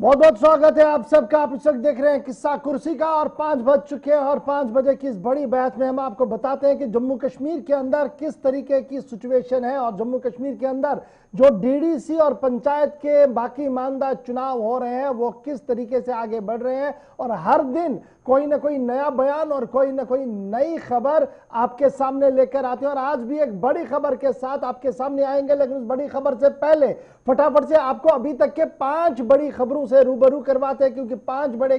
बहुत बहुत स्वागत है आप सबका। आप इस वक्त देख रहे हैं किस्सा कुर्सी का और 5 बज चुके हैं और 5 बजे की इस बड़ी बहस में हम आपको बताते हैं कि जम्मू कश्मीर के अंदर किस तरीके की सिचुएशन है और जम्मू कश्मीर के अंदर जो डीडीसी और पंचायत के बाकी ईमानदार चुनाव हो रहे हैं वो किस तरीके से आगे बढ़ रहे हैं और हर दिन कोई ना कोई नया बयान और कोई ना कोई नई खबर आपके सामने लेकर आते हैं। और आज भी एक बड़ी खबर के साथ आपके सामने आएंगे, लेकिन उस बड़ी खबर से पहले फटाफट से आपको अभी तक के 5 बड़ी खबरों से रूबरू करवाते हैं, क्योंकि 5 बजे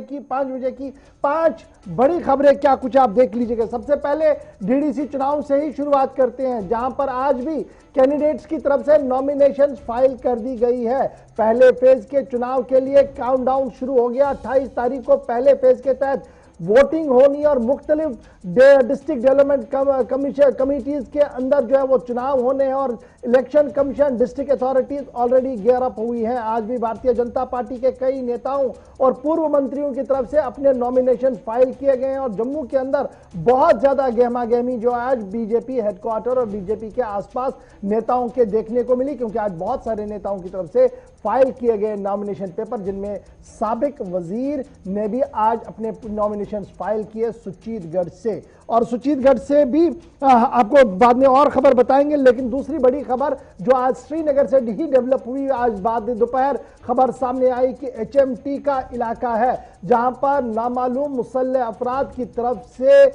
की 5 बड़ी खबरें क्या कुछ आप देख लीजिएगा। सबसे पहले डीडीसी चुनाव से ही शुरुआत करते हैं, जहां पर आज भी कैंडिडेट्स की तरफ से नॉमिनेशन फाइल कर दी गई है। पहले फेज के चुनाव के लिए काउंटडाउन शुरू हो गया। 28 तारीख को पहले फेज के तहत वोटिंग होनी और मुख्तलिफ डिस्ट्रिक्ट डेवलपमेंट कमिटीज के अंदर जो है वो चुनाव होने हैं और election commission district authorities already gear up हुई हैं। आज भी भारतीय जनता पार्टी के कई नेताओं और पूर्व मंत्रियों की तरफ से अपने नॉमिनेशन फाइल किए गए हैं और जम्मू के अंदर बहुत ज्यादा गहमा गहमी जो आज बीजेपी हेडक्वार्टर और बीजेपी के आसपास नेताओं के देखने को मिली, क्योंकि आज बहुत सारे नेताओं की तरफ से फाइल किए गए नॉमिनेशन पेपर, जिनमें साबिक वजीर ने भी आज अपने नॉमिनेशन फाइल किए सुचीतगढ़ से। और सुचीतगढ़ से भी आपको बाद में और खबर बताएंगे। लेकिन दूसरी बड़ी खबर जो आज श्रीनगर से ही डेवलप हुई, आज बाद दोपहर खबर सामने आई कि HMT का इलाका है, जहां पर नामालूम मुसल्लह अफराद की तरफ से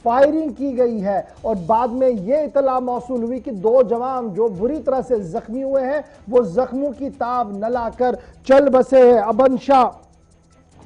फायरिंग की गई है और बाद में यह इतला मौसूल हुई कि 2 जवान जो बुरी तरह से जख्मी हुए हैं वो जख्मों की ताब न लाकर चल बसे हैं। अबन शाह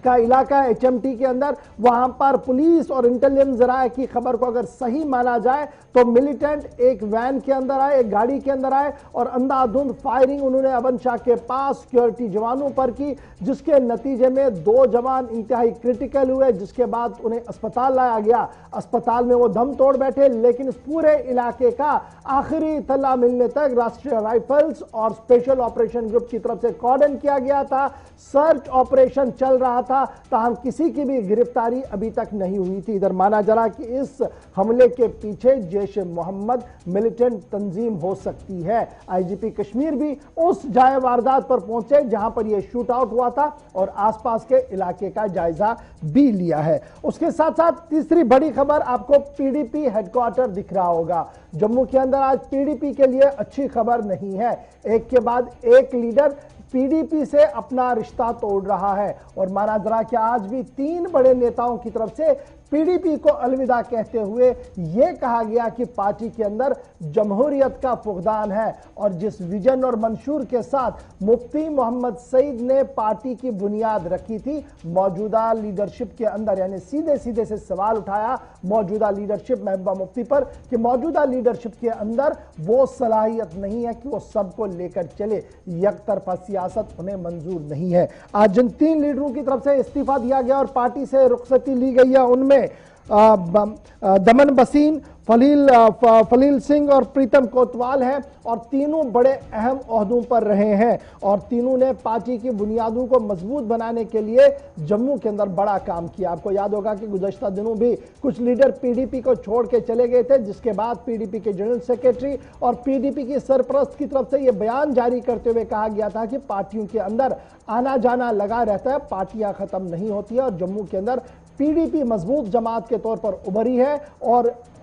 का इलाका HMT के अंदर, वहां पर पुलिस और इंटेलिजेंस जराये की खबर को अगर सही माना जाए तो मिलिटेंट एक वैन के अंदर आए, एक गाड़ी के अंदर आए और अंधाधुंध फायरिंग उन्होंने अबन शाह के पास सिक्योरिटी जवानों पर की, जिसके नतीजे में 2 जवान इंतहाई क्रिटिकल हुए, जिसके बाद उन्हें अस्पताल लाया गया। अस्पताल में वो दम तोड़ बैठे, लेकिन इस पूरे इलाके का आखिरी इत्तला मिलने तक राष्ट्रीय राइफल्स और स्पेशल ऑपरेशन ग्रुप की तरफ से कॉर्डन किया गया था। सर्च ऑपरेशन चल रहा था, ताहम किसी की भी गिरफ्तारी अभी तक नहीं हुई थी। इधर माना जा रहा कि इस हमले के पीछे जैश ए मोहम्मद मिलिटेंट तंजीम हो सकती है। IGP कश्मीर भी उस जाए वारदात पर पहुंचे जहां पर यह शूट आउट हुआ था और आसपास के इलाके का जायजा भी लिया है। उसके साथ साथ तीसरी बड़ी खबर आपको PDP हेडक्वार्टर दिख रहा होगा। जम्मू के अंदर आज PDP के लिए अच्छी खबर नहीं है। एक के बाद एक लीडर PDP से अपना रिश्ता तोड़ रहा है और माना जा रहा कि आज भी 3 बड़े नेताओं की तरफ से PDP को अलविदा कहते हुए यह कहा गया कि पार्टी के अंदर जमहूरियत का फुकदान है और जिस विजन और मंशूर के साथ मुफ्ती मोहम्मद सईद ने पार्टी की बुनियाद रखी थी मौजूदा लीडरशिप के अंदर, यानी सीधे सीधे से सवाल उठाया मौजूदा लीडरशिप महबूबा मुफ्ती पर कि मौजूदा लीडरशिप के अंदर वो सलाहियत नहीं है कि वो सबको लेकर चले, यकतरफा सियासत उन्हें मंजूर नहीं है। आज जिन 3 लीडरों की तरफ से इस्तीफा दिया गया और पार्टी से रुखसती ली गई है, उनमें दमन बसीन, फलील सिंह और प्रीतम कोतवाल हैं और तीनों बड़े अहम ओहदों पर रहे हैं और तीनों ने पार्टी की बुनियादों को मजबूत बनाने के लिए जम्मू के अंदर बड़ा काम किया। आपको याद होगा कि गुज़श्ता दिनों भी कुछ लीडर PDP को छोड़ के चले गए थे, जिसके बाद PDP के जनरल सेक्रेटरी और PDP की सरपरस्त की तरफ से यह बयान जारी करते हुए कहा गया था कि पार्टियों के अंदर आना जाना लगा रहता है, पार्टियां खत्म नहीं होती है और जम्मू के अंदर PDP मजबूत जमात के तौर पर उभरी है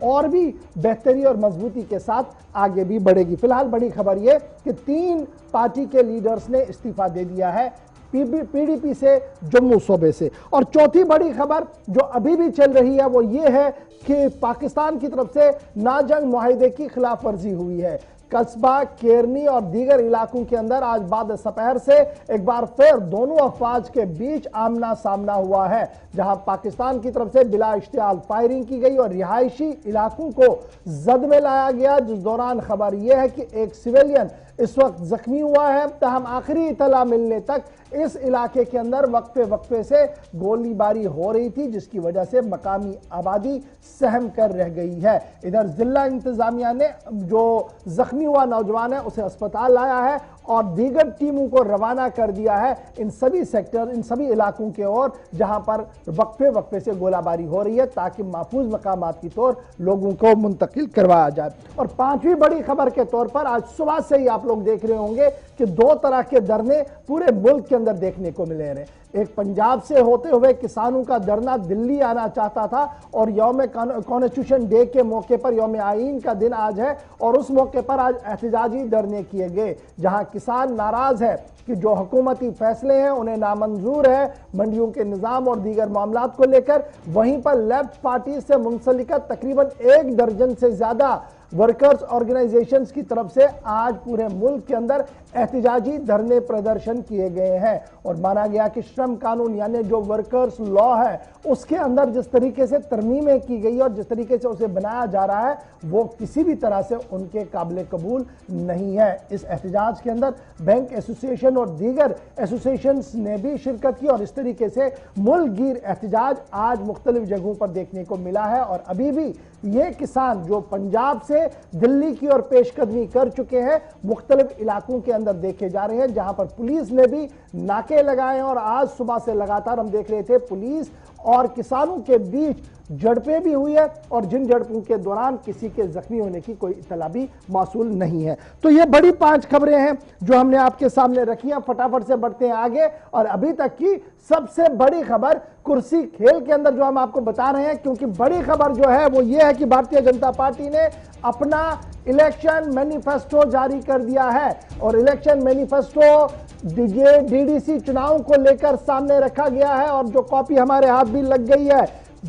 और भी बेहतरी और मजबूती के साथ आगे भी बढ़ेगी। फिलहाल बड़ी खबर यह कि 3 पार्टी के लीडर्स ने इस्तीफा दे दिया है PDP से, जम्मू सूबे से। और चौथी बड़ी खबर जो अभी भी चल रही है वो ये है कि पाकिस्तान की तरफ से नाजंग मुआहिदे की खिलाफ वर्जी हुई है। कस्बा, केरनी और दीगर इलाकों के अंदर आज बाद दोपहर से एक बार फिर दोनों अफवाज के बीच आमना सामना हुआ है, जहां पाकिस्तान की तरफ से बिला इश्तियाल फायरिंग की गई और रिहायशी इलाकों को जद में लाया गया, जिस दौरान खबर यह है कि एक सिविलियन इस वक्त जख्मी हुआ है। तहम आखिरी इतला मिलने तक इस इलाके के अंदर वक्फे से गोलीबारी हो रही थी, जिसकी वजह से मकामी आबादी सहम कर रह गई है। इधर जिला इंतजामिया ने जो जख्मी हुआ नौजवान है उसे अस्पताल लाया है और दीगर टीमों को रवाना कर दिया है इन सभी सेक्टर, इन सभी इलाकों के ओर जहां पर वक्फे वक्फे से गोलाबारी हो रही है, ताकि महफूज मकामात की तौर लोगों को मुंतकिल करवाया जाए। और पांचवी बड़ी खबर के तौर पर आज सुबह से ही आप लोग देख रहे होंगे कि दो तरह के धरने पूरे मुल्क के अंदर देखने को मिले हैं। एक पंजाब से होते हुए किसानों का धरना दिल्ली आना चाहता था और यौम कॉन्स्टिट्यूशन डे के मौके पर, यौम आईन का दिन आज है और उस मौके पर आज एहतजाजी धरने किए गए, जहां किसान नाराज है कि जो हुकूमती फैसले हैं उन्हें नामंजूर है मंडियों के निजाम और दीगर मामलात को लेकर। वहीं पर लेफ्ट पार्टी से मुंसलिक तकरीबन 1 दर्जन से ज्यादा वर्कर्स ऑर्गेनाइजेशंस की तरफ से आज पूरे मुल्क के अंदर एहतजाजी धरने प्रदर्शन किए गए हैं। और माना गया कि श्रम कानून यानी जो वर्कर्स लॉ है उसके अंदर जिस तरीके से तरमीमें की गई और जिस तरीके से उसे बनाया जा रहा है वो किसी भी तरह से उनके काबिल कबूल नहीं है। इस एहतजाज के अंदर बैंक एसोसिएशन और दीगर एसोसिएशंस ने भी शिरकत की और इस तरीके से मुल्क गिर एहतजाज आज मुख्तलिफ जगहों पर देखने को मिला है। और अभी भी ये किसान जो पंजाब से दिल्ली की ओर पेशकदमी कर चुके हैं मुख्तलिफ इलाकों के अंदर देखे जा रहे हैं, जहां पर पुलिस ने भी नाके लगाए हैं। और आज सुबह से लगातार हम देख रहे थे पुलिस और किसानों के बीच झड़पें भी हुई है और जिन झड़पों के दौरान किसी के जख्मी होने की कोई इत्तला भी मौसूल नहीं है। तो ये बड़ी 5 खबरें हैं जो हमने आपके सामने रखी हैं। फटाफट से बढ़ते हैं आगे और अभी तक की सबसे बड़ी खबर कुर्सी खेल के अंदर जो हम आपको बता रहे हैं, क्योंकि बड़ी खबर जो है वो ये है कि भारतीय जनता पार्टी ने अपना इलेक्शन मैनिफेस्टो जारी कर दिया है। और इलेक्शन मैनिफेस्टो डीडीसी चुनाव को लेकर सामने रखा गया है और जो कॉपी हमारे हाथ भी लग गई है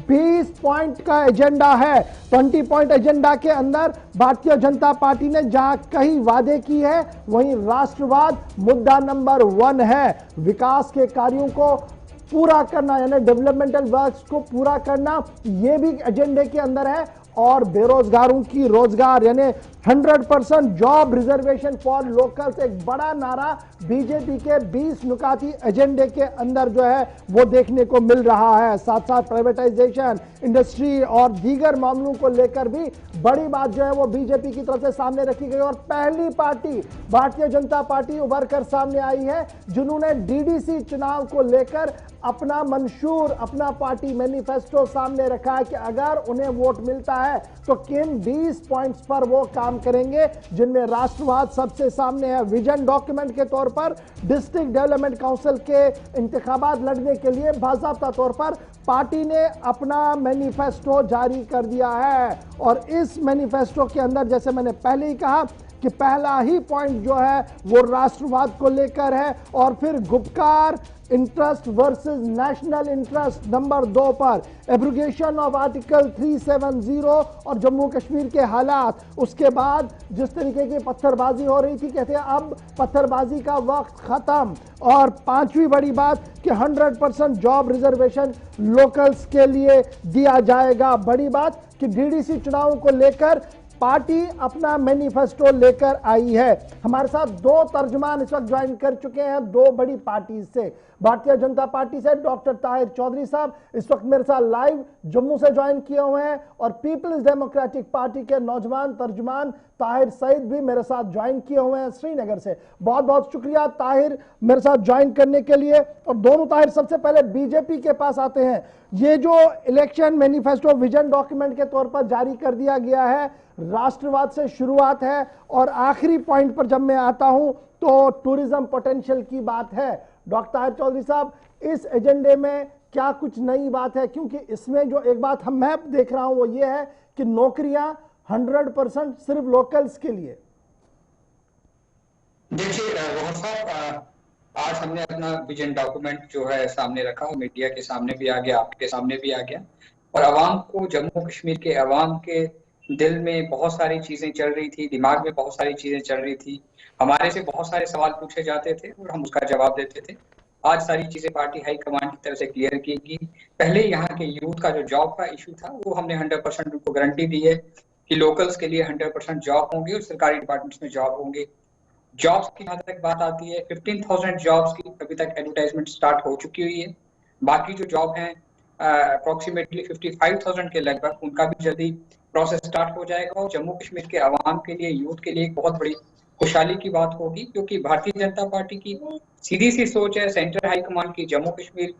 20 पॉइंट का एजेंडा है। 20 पॉइंट एजेंडा के अंदर भारतीय जनता पार्टी ने जहां कई वादे की है वहीं राष्ट्रवाद मुद्दा नंबर 1 है। विकास के कार्यों को पूरा करना यानी डेवलपमेंटल वर्क्स को पूरा करना ये भी एजेंडे के अंदर है। और बेरोजगारों की रोजगार यानी 100% जॉब रिजर्वेशन फॉर लोकल्स एक बड़ा नारा बीजेपी के 20 नुकाती एजेंडे के अंदर जो है वो देखने को मिल रहा है। साथ साथ प्राइवेटाइजेशन, इंडस्ट्री और दीगर मामलों को लेकर भी बड़ी बात जो है वो बीजेपी की तरफ से सामने रखी गई। और पहली पार्टी भारतीय जनता पार्टी उभर कर सामने आई है जिन्होंने डीडीसी चुनाव को लेकर अपना मंशूर, अपना पार्टी मैनिफेस्टो सामने रखा है कि अगर उन्हें वोट मिलता है तो किन 20 पॉइंट्स पर वो काम करेंगे, जिनमें राष्ट्रवाद सबसे सामने है। विजन डॉक्यूमेंट के तौर पर डिस्ट्रिक्ट डेवलपमेंट काउंसिल के इंतखाबात लड़ने के लिए बाज़ाब्ता तौर पर पार्टी ने अपना मैनिफेस्टो जारी कर दिया है। और इस मैनिफेस्टो के अंदर जैसे मैंने पहले ही कहा कि पहला ही पॉइंट जो है वो राष्ट्रवाद को लेकर है और फिर Gupkar interest versus national interest number 2 पर एब्रोगेशन ऑफ आर्टिकल 370 और जम्मू कश्मीर के हालात। उसके बाद जिस तरीके की पत्थरबाजी हो रही थी, कहते हैं अब पत्थरबाजी का वक्त खत्म। और 5वीं बड़ी बात कि 100% जॉब रिजर्वेशन लोकल्स के लिए दिया जाएगा। बड़ी बात कि डीडीसी चुनाव को लेकर पार्टी अपना मैनिफेस्टो लेकर आई है। हमारे साथ 2 तर्जुमान इस वक्त ज्वाइन कर चुके हैं 2 बड़ी पार्टी से। भारतीय जनता पार्टी से डॉक्टर ताहिर चौधरी साहब इस वक्त मेरे साथ लाइव जम्मू से ज्वाइन किए हुए हैं और पीपल्स डेमोक्रेटिक पार्टी के नौजवान तर्जुमान ताहिर सईद भी मेरे साथ ज्वाइन किए हुए हैं श्रीनगर से। बहुत बहुत शुक्रिया ताहिर मेरे साथ ज्वाइन करने के लिए। और दोनों ताहिर, सबसे पहले बीजेपी के पास आते हैं। ये जो इलेक्शन मैनिफेस्टो विजन डॉक्यूमेंट के तौर पर जारी कर दिया गया है, राष्ट्रवाद से शुरुआत है और आखिरी पॉइंट पर जब मैं आता हूं तो टूरिज्म पोटेंशियल की बात है। डॉक्टर ताहिर चौधरी साहब, इस एजेंडे में क्या कुछ नई बात है? क्योंकि इसमें जो एक बात मैं देख रहा हूं वो ये है कि नौकरियां 100% सिर्फ लोकल्स के लिए। देखिए रोहन साहब, आज हमने अपना विजन डॉक्यूमेंट जो है सामने रखा, मीडिया के सामने भी आ गया, आपके सामने भी आ गया और अवाम को, जम्मू कश्मीर के अवाम के दिल में बहुत सारी चीजें चल रही थी, दिमाग में बहुत सारी चीजें चल रही थी। हमारे से बहुत सारे सवाल पूछे जाते थे और हम उसका जवाब देते थे। आज सारी चीजें पार्टी हाई कमांड की तरफ से क्लियर की गई। पहले यहाँ के यूथ का जो जॉब का इशू था वो हमने 100% उनको गारंटी दी है कि लोकल्स के लिए 100% जॉब होंगे और सरकारी डिपार्टमेंट्स में जॉब होंगे। जॉब्स की जहां तक बात आती है, 15,000 जॉब्स की अभी तक एडवर्टाइजमेंट स्टार्ट हो चुकी हुई है। बाकी जो जॉब हैं अप्रोक्सीमेटली 55,000 के लगभग, उनका भी जल्दी प्रोसेस स्टार्ट हो जाएगा और जम्मू कश्मीर के अवाम के लिए, यूथ के लिए एक बहुत बड़ी खुशहाली की बात होगी, क्योंकि भारतीय जनता पार्टी की सीधी सी सोच है, सेंट्रल हाईकमांड की, जम्मू कश्मीर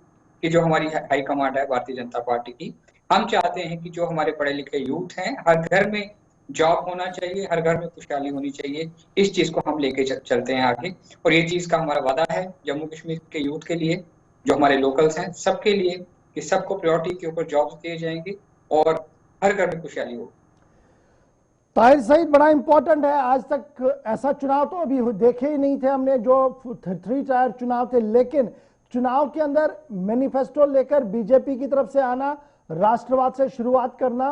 की जो हमारी हाईकमांड है भारतीय जनता पार्टी की, हम चाहते हैं कि जो हमारे पढ़े लिखे यूथ हैं, हर घर में जॉब होना चाहिए, हर घर में खुशहाली होनी चाहिए। इस चीज को हम लेके चलते हैं आगे, और ये चीज का हमारा वादा है जम्मू कश्मीर के यूथ के लिए, जो हमारे लोकल्स हैं, सबके लिए, कि सबको प्रायोरिटी के ऊपर जॉब्स दिए जाएंगे और हर घर में खुशहाली होगी। ताहिर सईद, बड़ा इंपॉर्टेंट है। आज तक ऐसा चुनाव तो अभी देखे ही नहीं थे हमने, जो 3 टायर चुनाव थे, लेकिन चुनाव के अंदर मैनिफेस्टो लेकर बीजेपी की तरफ से आना, राष्ट्रवाद से शुरुआत करना,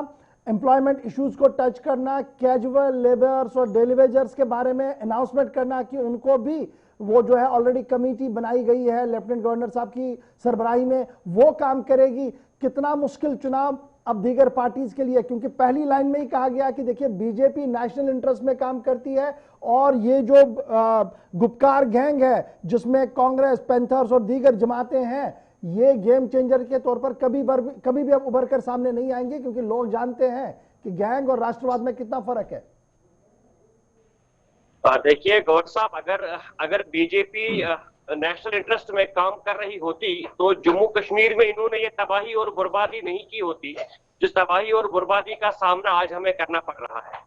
एम्प्लॉयमेंट इश्यूज को टच करना, कैजुअल लेबर्स और डेली वेजर्स के बारे में अनाउंसमेंट करना कि उनको भी वो जो है ऑलरेडी कमेटी बनाई गई है लेफ्टिनेंट गवर्नर साहब की सरबराही में, वो काम करेगी। कितना मुश्किल चुनाव अब दीगर पार्टीज के लिए, क्योंकि पहली लाइन में ही कहा गया कि देखिए बीजेपी नेशनल इंटरेस्ट में काम करती है, और ये जो गुपकार गैंग है जिसमें कांग्रेस, पैंथर्स और दीगर जमातें हैं, ये गेम चेंजर के तौर पर कभी भी अब उभर कर सामने नहीं आएंगे, क्योंकि लोग जानते हैं कि गैंग और राष्ट्रवाद में कितना फर्क है। देखिए गौर साहब, अगर बीजेपी नेशनल इंटरेस्ट में काम कर रही होती तो जम्मू कश्मीर में इन्होंने ये तबाही और बर्बादी नहीं की होती जिस तबाही और बर्बादी का सामना आज हमें करना पड़ रहा है।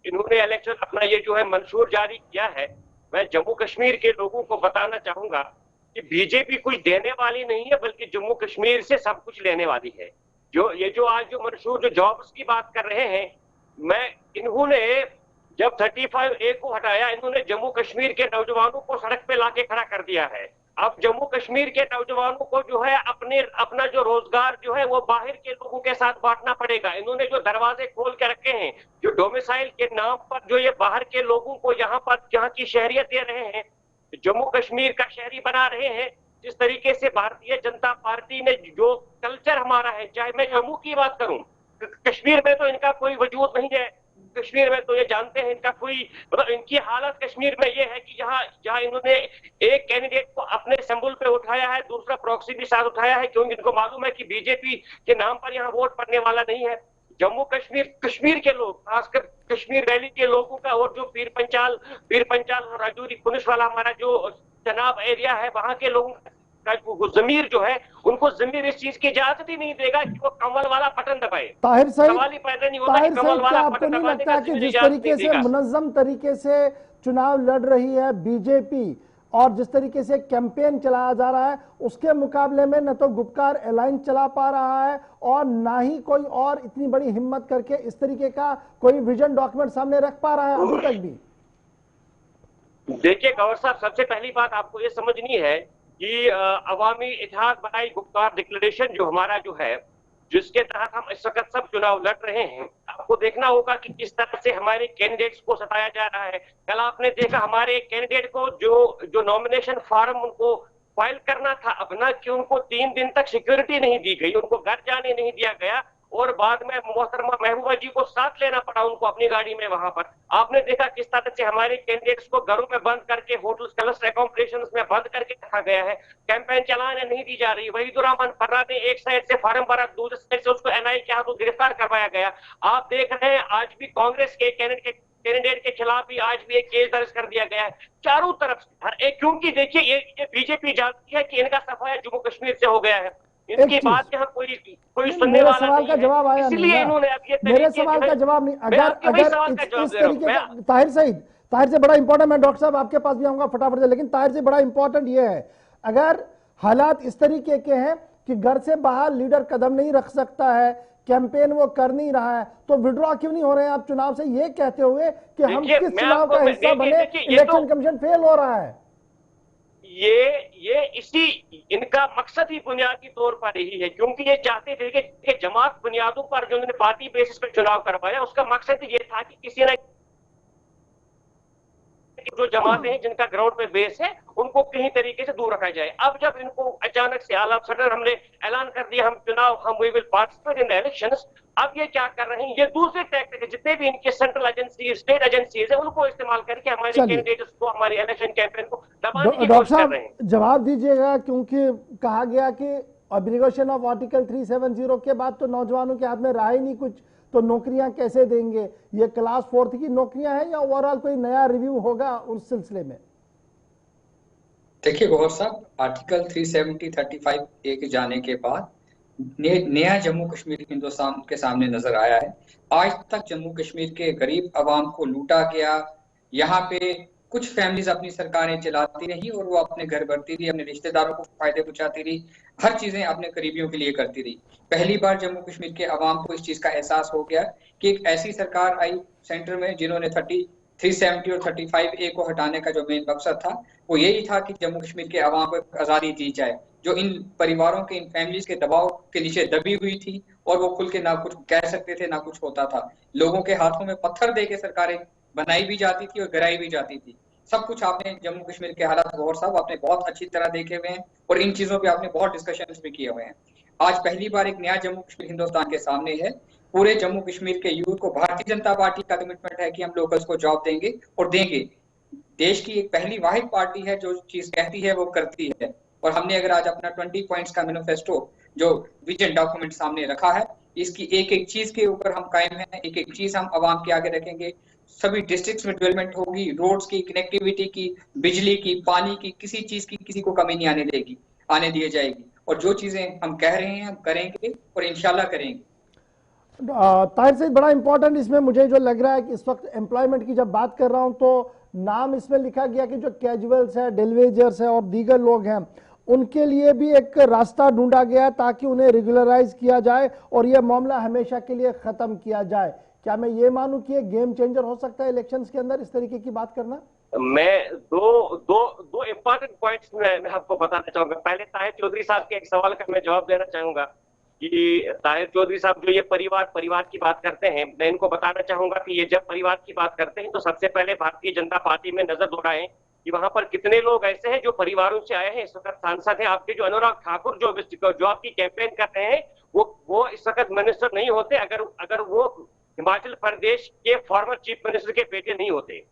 इन्होंने इलेक्शन अपना ये जो है मंशूर जारी किया है। मैं जम्मू कश्मीर के लोगों को बताना चाहूंगा कि बीजेपी कुछ देने वाली नहीं है, बल्कि जम्मू कश्मीर से सब कुछ लेने वाली है। जो आज जो मंशूर जो जॉब्स की बात कर रहे हैं, इन्होंने जब 35A को हटाया, इन्होंने जम्मू कश्मीर के नौजवानों को सड़क पे लाके खड़ा कर दिया है। अब जम्मू कश्मीर के नौजवानों को जो है अपना जो रोजगार जो है वो बाहर के लोगों के साथ बांटना पड़ेगा। इन्होंने जो दरवाजे खोल के रखे हैं, जो डोमिसाइल के नाम पर जो ये बाहर के लोगों को यहाँ की शहरियत दे रहे हैं, जम्मू कश्मीर का शहरी बना रहे हैं। जिस तरीके से भारतीय जनता पार्टी ने जो कल्चर हमारा है, चाहे मैं जम्मू की बात करूं, कश्मीर में तो इनका कोई वजूद नहीं है। कश्मीर में तो ये जानते हैं इनका कोई मतलब इनकी हालत कश्मीर में ये है कि जहां इन्होंने एक कैंडिडेट को अपने संबल पे उठाया है, दूसरा प्रॉक्सी भी साथ उठाया है, क्योंकि इनको मालूम है कि बीजेपी के नाम पर यहाँ वोट पड़ने वाला नहीं है। जम्मू कश्मीर के लोग, खासकर कश्मीर वैली के लोगों का, और जो पीर पंचाल और राजौरी पुलिस वाला हमारा जो चनाब एरिया है, वहां के लोगों का जमीर जो है, उनको जमीर इस चीज की इजाजत ही नहीं देगा कि वो कमल वाला बटन दबाए। ताहिर सईद, सवाल ही पैदा नहीं होता कि कमल वाला आपको बटन नहीं दबाने लगता का कि जमीर जिस इजाजत तरीके नहीं से देगा? मुनज्जम तरीके से चुनाव लड़ रही है बीजेपी और जिस तरीके से कैंपेन चलाया जा रहा है, उसके मुकाबले में न तो गुपकार अलायंस चला पा रहा है और ना ही कोई और इतनी बड़ी हिम्मत करके इस तरीके का कोई विजन डॉक्यूमेंट सामने रख पा रहा है अभी तक भी? देखिए गौर साहब, सबसे पहली बात आपको ये समझनी है कि अवामी इतिहाद बनाई गुप्कार डिक्लेरेशन जो हमारा जो है, जिसके तहत हम इस वक्त सब चुनाव लड़ रहे हैं, आपको देखना होगा कि किस तरह से हमारे कैंडिडेट्स को सताया जा रहा है। कल आपने देखा हमारे कैंडिडेट को जो नॉमिनेशन फॉर्म उनको फाइल करना था अपना, कि उनको 3 दिन तक सिक्योरिटी नहीं दी गई, उनको घर जाने नहीं दिया गया, और बाद में मोहतरमा महबूबा जी को साथ लेना पड़ा उनको अपनी गाड़ी में। वहां पर आपने देखा किस तरह से हमारे कैंडिडेट्स को घरों में बंद करके, होटल क्लस्टर एकोमोडेशन में बंद करके रखा गया है। कैंपेन चलाने नहीं दी जा रही। वहीदुर्रहमान फर्रा ने एक साइड से फार्म भरा, दूसरी साइड से उसको एनआईए के हाथों गिरफ्तार करवाया गया। आप देख रहे हैं आज भी कांग्रेस के कैंडिडेट के खिलाफ भी आज भी एक केस दर्ज कर दिया गया है। चारों तरफ से हर एक, क्योंकि देखिए ये बीजेपी जानती है कि इनका सफाया जम्मू कश्मीर से हो गया है, इनकी बात यहाँ कोई सुनने वाला सवाल का जवाब आया नहीं, इसलिए इन्होंने अब ये मेरे सवाल का जवाब नहीं। अगर इस तरीके का, ताहिर से बड़ा इंपॉर्टेंट, मैं डॉक्टर साहब आपके पास भी आऊंगा फटाफट से, लेकिन ताहिर से बड़ा इंपॉर्टेंट ये है, अगर हालात इस तरीके के हैं कि घर से बाहर लीडर कदम नहीं रख सकता है, कैंपेन वो कर नहीं रहा है, तो विड्रॉ क्यों नहीं हो रहे हैं आप चुनाव से, ये कहते हुए कि हम किस चुनाव का हिस्सा बने, इलेक्शन कमीशन फेल हो रहा है? ये इसी इनका मकसद ही बुनियादी तौर पर यही है, क्योंकि ये चाहते थे कि जमात बुनियादों पर जो उन्होंने पार्टी बेसिस पर चुनाव करवाया, उसका मकसद ये था कि किसी न जो जमातें हैं जिनका ग्राउंड पे बेस है, उनको कहीं तरीके से दूर रखा जाए। अब जब इनको अचानक से ऑल ऑफ सडन हमने ऐलान कर दिया हम we will participate in the elections, अब ये क्या कर रहे हैं, ये दूसरे टैक्टिक है, जितने भी इनके सेंट्रल एजेंसी, स्टेट एजेंसीज है, उनको इस्तेमाल करके हमारे कैंडिडेट्स को, हमारे इलेक्शन कैंपेन को दबाने की कोशिश कर रहे हैं। जवाब दीजिएगा, क्योंकि कहा गया कि एब्रोगेशन ऑफ आर्टिकल 370 के बाद तो नौजवानों के हाथ में रहा ही नहीं कुछ, तो नौकरियां कैसे देंगे? ये क्लास 4 की नौकरियां हैं या ओवरऑल कोई नया रिव्यू होगा उस सिलसिले में? देखिए गौर साहब, आर्टिकल 370-35 के जाने के बाद नया जम्मू कश्मीर हिंदुस्तान के सामने नजर आया है। आज तक जम्मू कश्मीर के गरीब आवाम को लूटा गया। यहाँ पे कुछ फैमिलीज अपनी सरकारें चलाती रही और वो अपने घर भरती रही, अपने रिश्तेदारों को फायदे पहुंचाती रही, हर चीजें अपने करीबियों के लिए करती रही। पहली बार जम्मू कश्मीर के आवाम को इस चीज का एहसास हो गया कि एक ऐसी सरकार आई सेंटर में जिन्होंने 370 और 35A को हटाने का जो मेन मकसद था वो यही था कि जम्मू कश्मीर के आवाम को एक आजादी दी जाए, जो इन परिवारों के, इन फैमिलीज के दबाव के नीचे दबी हुई थी और वो खुल के ना कुछ कह सकते थे ना कुछ होता था। लोगों के हाथों में पत्थर दे के सरकारें बनाई भी जाती थी और गिराई भी जाती थी। सब कुछ आपने जम्मू कश्मीर के हालात गौर साहब आपने बहुत अच्छी तरह देखे हुए हैं और इन चीजों पे आपने बहुत डिस्कशंस भी किए हुए हैं। आज पहली बार एक नया जम्मू कश्मीर हिंदुस्तान के सामने है। पूरे जम्मू कश्मीर के यूथ को भारतीय जनता पार्टी का कमिटमेंट है कि हम लोकल्स को जॉब देंगे और देंगे। देश की एक पहली वाहिद पार्टी है जो चीज कहती है वो करती है। और हमने अगर आज अपना 20 पॉइंट्स का मैनिफेस्टो जो विजन डॉक्यूमेंट सामने रखा है, इसकी एक एक चीज के ऊपर हम कायम हैं, एक एक चीज हम आवाम के आगे रखेंगे। सभी डिस्ट्रिक्ट्स में डेवलपमेंट होगी, रोड्स की, कनेक्टिविटी की, बिजली की, पानी की, किसी चीज की किसी को कमी नहीं आने दी जाएगी। और जो चीजें हम कह रहे हैं हम करेंगे और इंशाल्लाह करेंगे। ताहिर सईद, बड़ा इंपॉर्टेंट इसमें मुझे जो लग रहा है कि इस वक्त एम्प्लॉयमेंट की जब बात कर रहा हूं तो नाम इसमें लिखा गया कि जो कैजुअल्स है, डेलीवेजर्स है और दीगर लोग हैं उनके लिए भी एक रास्ता ढूंढा गया ताकि उन्हें रेगुलराइज किया जाए और यह मामला हमेशा के लिए खत्म किया जाए। क्या मैं ये मानूं कि एक गेम चेंजर हो सकता है इलेक्शंस के अंदर इस तरीके की बात करना? मैं दो इंपॉर्टेंट पॉइंट्स मैं आपको बताना चाहूंगा। पहले ताहिर चौधरी साहब के एक सवाल का मैं जवाब देना चाहूंगा कि ताहिर चौधरी साहब जो ये परिवार की बात करते हैं, मैं इनको बताना चाहूंगा कि ये जब परिवार की बात करते हैं तो सबसे पहले भारतीय जनता पार्टी में नजर दौड़ाएं कि वहां पर कितने लोग ऐसे हैं जो परिवारों से आए हैं। इस वक्त सांसद हैं आपके जो अनुराग ठाकुर जो आपकी कैंपेन कर रहे हैं वो इस वक्त मिनिस्टर नहीं होते अगर वो हिमाचल प्रदेश के फॉर्मर चीफ मिनिस्टर के बेटे नहीं होते।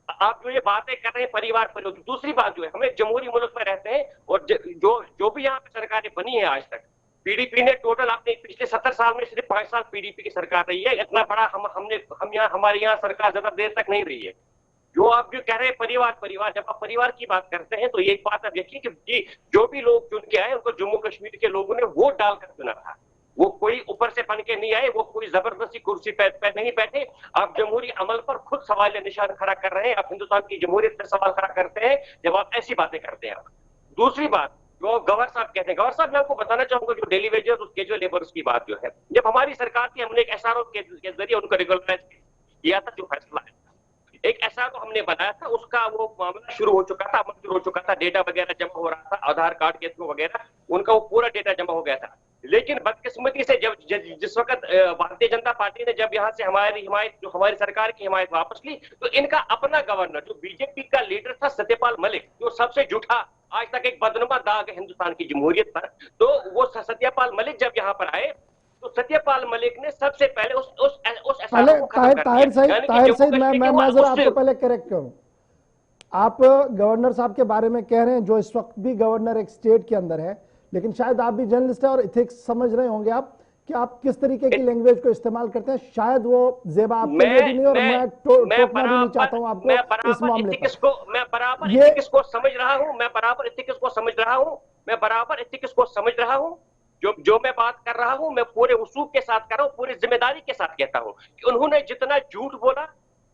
आप जो ये बातें कर रहे हैं परिवार पर, दूसरी बात जो है, हम एक जमहूरी मुल्क में रहते हैं और जो भी यहाँ पे सरकारें बनी है आज तक, पीडीपी ने टोटल आपने पिछले 70 साल में सिर्फ 5 साल पीडीपी की सरकार रही है। इतना बड़ा हमारे यहाँ सरकार ज्यादा देर तक नहीं रही है। जो आप जो कह रहे हैं परिवार, जब आप परिवार की बात करते हैं तो एक बात आप देखिए कि जो भी लोग चुन के आए उनको जम्मू कश्मीर के लोगों ने वोट डालकर चुना था। वो कोई ऊपर से बन के नहीं आए, वो कोई जबरदस्ती कुर्सी पे नहीं बैठे। आप जमहूरी अमल पर खुद सवाल निशान खड़ा कर रहे हैं, आप हिंदुस्तान की जमहूरियत पर सवाल खड़ा करते हैं जब आप ऐसी बातें करते हैं। दूसरी बात जो गवर्नर साहब कहते हैं, गवर्नर साहब मैं आपको बताना चाहूंगा जो डेली वेजर उसके जो लेबर्स की बात जो है, जब हमारी सरकार थी हमने एक एसआरओ के जरिए उनको रेगुलराइज किया था। जो फैसला है एक एसआरओ हमने बनाया था, उसका वो मामला शुरू हो चुका था, अमल शुरू हो चुका था, डेटा वगैरह जमा हो रहा था, आधार कार्ड के थ्रू वगैरह उनका वो पूरा डेटा जमा हो गया था। लेकिन बदकिस्मती से जब जिस वक्त भारतीय जनता पार्टी ने जब यहाँ से हमारी सरकार की हिमायत वापस ली तो इनका अपना गवर्नर जो बीजेपी का लीडर था सत्यपाल मलिक, जो सबसे झूठा आज तक एक बदनुमा दाग है हिंदुस्तान की जमहूरियत पर, तो वो सत्यपाल मलिक जब यहाँ पर आए तो सत्यपाल मलिक ने सबसे पहले उस पहले ताहिर सईद मैं जरा आपको पहले करेक्ट करूं। आप गवर्नर साहब के बारे में कह रहे हैं जो इस वक्त भी गवर्नर एक स्टेट के अंदर है, लेकिन शायद आप भी जर्नलिस्ट है और इथिक्स समझ रहे होंगे आप कि आप किस तरीके की लैंग्वेज को इस्तेमाल करते हैं। शायद वो जेबा आपके लिए भी नहीं और मैं टोकना भी नहीं चाहता हूं आपको इस मामले पर। मैं बराबर इथिक्स को समझ रहा हूं, मैं बराबर इथिक्स को समझ रहा हूं। जो मैं बात कर रहा हूं मैं पूरे उसूल के साथ कर रहा हूं, पूरी जिम्मेदारी के साथ कहता हूं कि उन्होंने जितना झूठ बोला,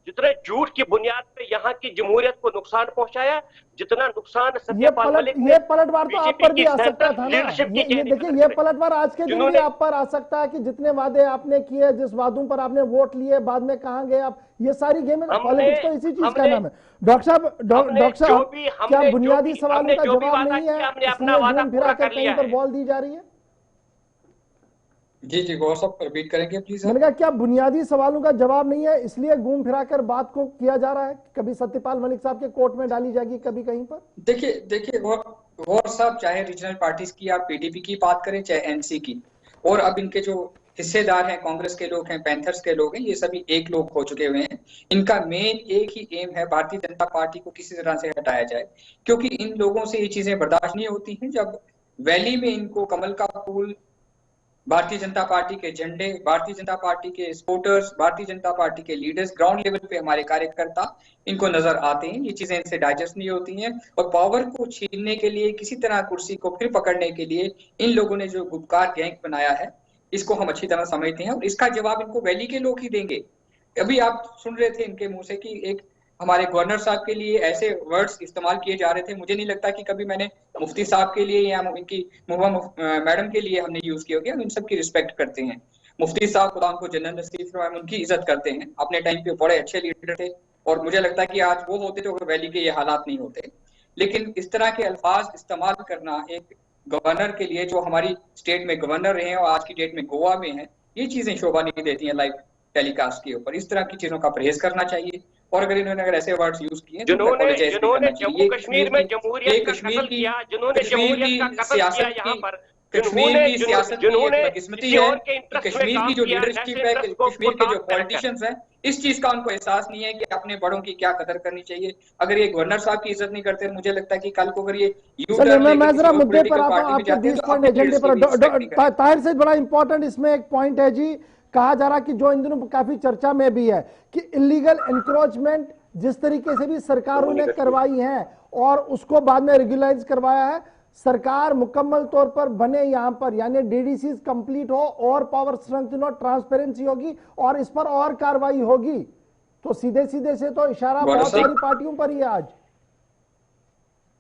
जितने झूठ की बुनियाद पे यहाँ की जमहूरियत को नुकसान पहुंचाया, जितना नुकसान सत्यपाल मलिक ने ये पलटवार तो आप पर भी आ सकता था ना। ये देखिए ये पलटवार आज के दिन भी आप पर आ सकता है कि जितने वादे आपने किए, जिस वादों पर आपने वोट लिए, बाद में कहां गए आप, ये सारी गेम है। पॉलिटिक्स तो इसी चीज का नाम है। डॉक्टर साहब क्या बुनियादी सवालों का जवाब नहीं है इसलिए घूम फिरा कर कहीं पर बॉल दी जा रही है? जी गौर साहब रिपीट करेंगे प्लीज। मैंने कहा क्या बुनियादी सवालों का जवाब नहीं है इसलिए घूम फिराकर बात को किया जा रहा है? कभी सत्यपाल मलिक साहब के कोर्ट में डाली जाएगी, कभी कहीं पर। देखिए गौर साहब, चाहे रीजनल पार्टीज की आप पीडीपी की बात करें चाहे एनसी की, और अब इनके जो हिस्सेदार हैं, कांग्रेस के लोग हैं, पैंथर्स के लोग हैं, ये सभी एक लोग हो चुके हुए हैं। इनका मेन एक ही एम है भारतीय जनता पार्टी को किसी तरह से हटाया जाए, क्योंकि इन लोगों से ये चीजें बर्दाश्त नहीं होती हैं। जब वैली में इनको कमल का फूल भारतीय जनता पार्टी के झंडे, भारतीय जनता पार्टी के सपोर्टर्स, भारतीय जनता पार्टी के लीडर्स, ग्राउंड लेवल पे हमारे कार्यकर्ता इनको नजर आते हैं। ये चीजें इनसे डाइजेस्ट नहीं होती हैं और पावर को छीनने के लिए, किसी तरह कुर्सी को फिर पकड़ने के लिए इन लोगों ने जो गुपकार गैंग बनाया है, इसको हम अच्छी तरह समझते हैं और इसका जवाब इनको वैली के लोग ही देंगे। अभी आप सुन रहे थे इनके मुंह से कि एक हमारे गवर्नर साहब के लिए ऐसे वर्ड्स इस्तेमाल किए जा रहे थे, मुझे नहीं लगता कि कभी मैंने मुफ्ती साहब के लिए या इनकी मैडम के लिए हमने यूज किया। हम इन सब की रिस्पेक्ट करते हैं। मुफ्ती साहब खुदा उनको जन्नत नसीब फरमाए, हम उनकी इज्जत करते हैं। अपने टाइम पे बड़े अच्छे लीडर थे और मुझे लगता है कि आज वो होते तो वैली के ये हालात नहीं होते। लेकिन इस तरह के अल्फाज इस्तेमाल करना एक गवर्नर के लिए, जो हमारी स्टेट में गवर्नर रहे हैं और आज की डेट में गोवा में है, ये चीजें शोभा नहीं देती हैं लाइव टेलीकास्ट के ऊपर। इस तरह की चीजों का परहेज करना चाहिए और अगर इन्होंने अगर ऐसे वर्ड्स यूज किए जिन्होंने जम्मू कश्मीर में जमहूरियत का कत्ल किया, जिन्होंने जमहूरियत का कत्ल किया यहाँ पर, कश्मीर की सियासत की बदकिस्मती है कि कश्मीर की जो लीडरशिप है, कश्मीर के जो पॉलिटिशियंस हैं, इस चीज का उनको एहसास नहीं है कि अपने बड़ों की क्या कदर करनी चाहिए। अगर ये गवर्नर साहब की इज्जत नहीं करते, मुझे लगता है कि कल को अगर ये मैं जरा मुद्दे पर आता हूं, आपके 20 पॉइंट एजेंडे पर। ताहिर से बड़ा इंपॉर्टेंट इसमें एक पॉइंट है जी, कहा जा रहा कि जो इन दिनों काफी चर्चा में भी है कि इलीगल एनक्रोचमेंट जिस तरीके से भी सरकारों ने करवाई है और उसको बाद में रेगुलराइज करवाया है, सरकार मुकम्मल तौर पर बने यहां पर, यानी डीडीसी कंप्लीट हो और पावर स्ट्रेंथन हो, ट्रांसपेरेंसी होगी और इस पर और कार्रवाई होगी। तो सीधे सीधे से तो इशारा बहुत सारी पार्टियों पर ही आज।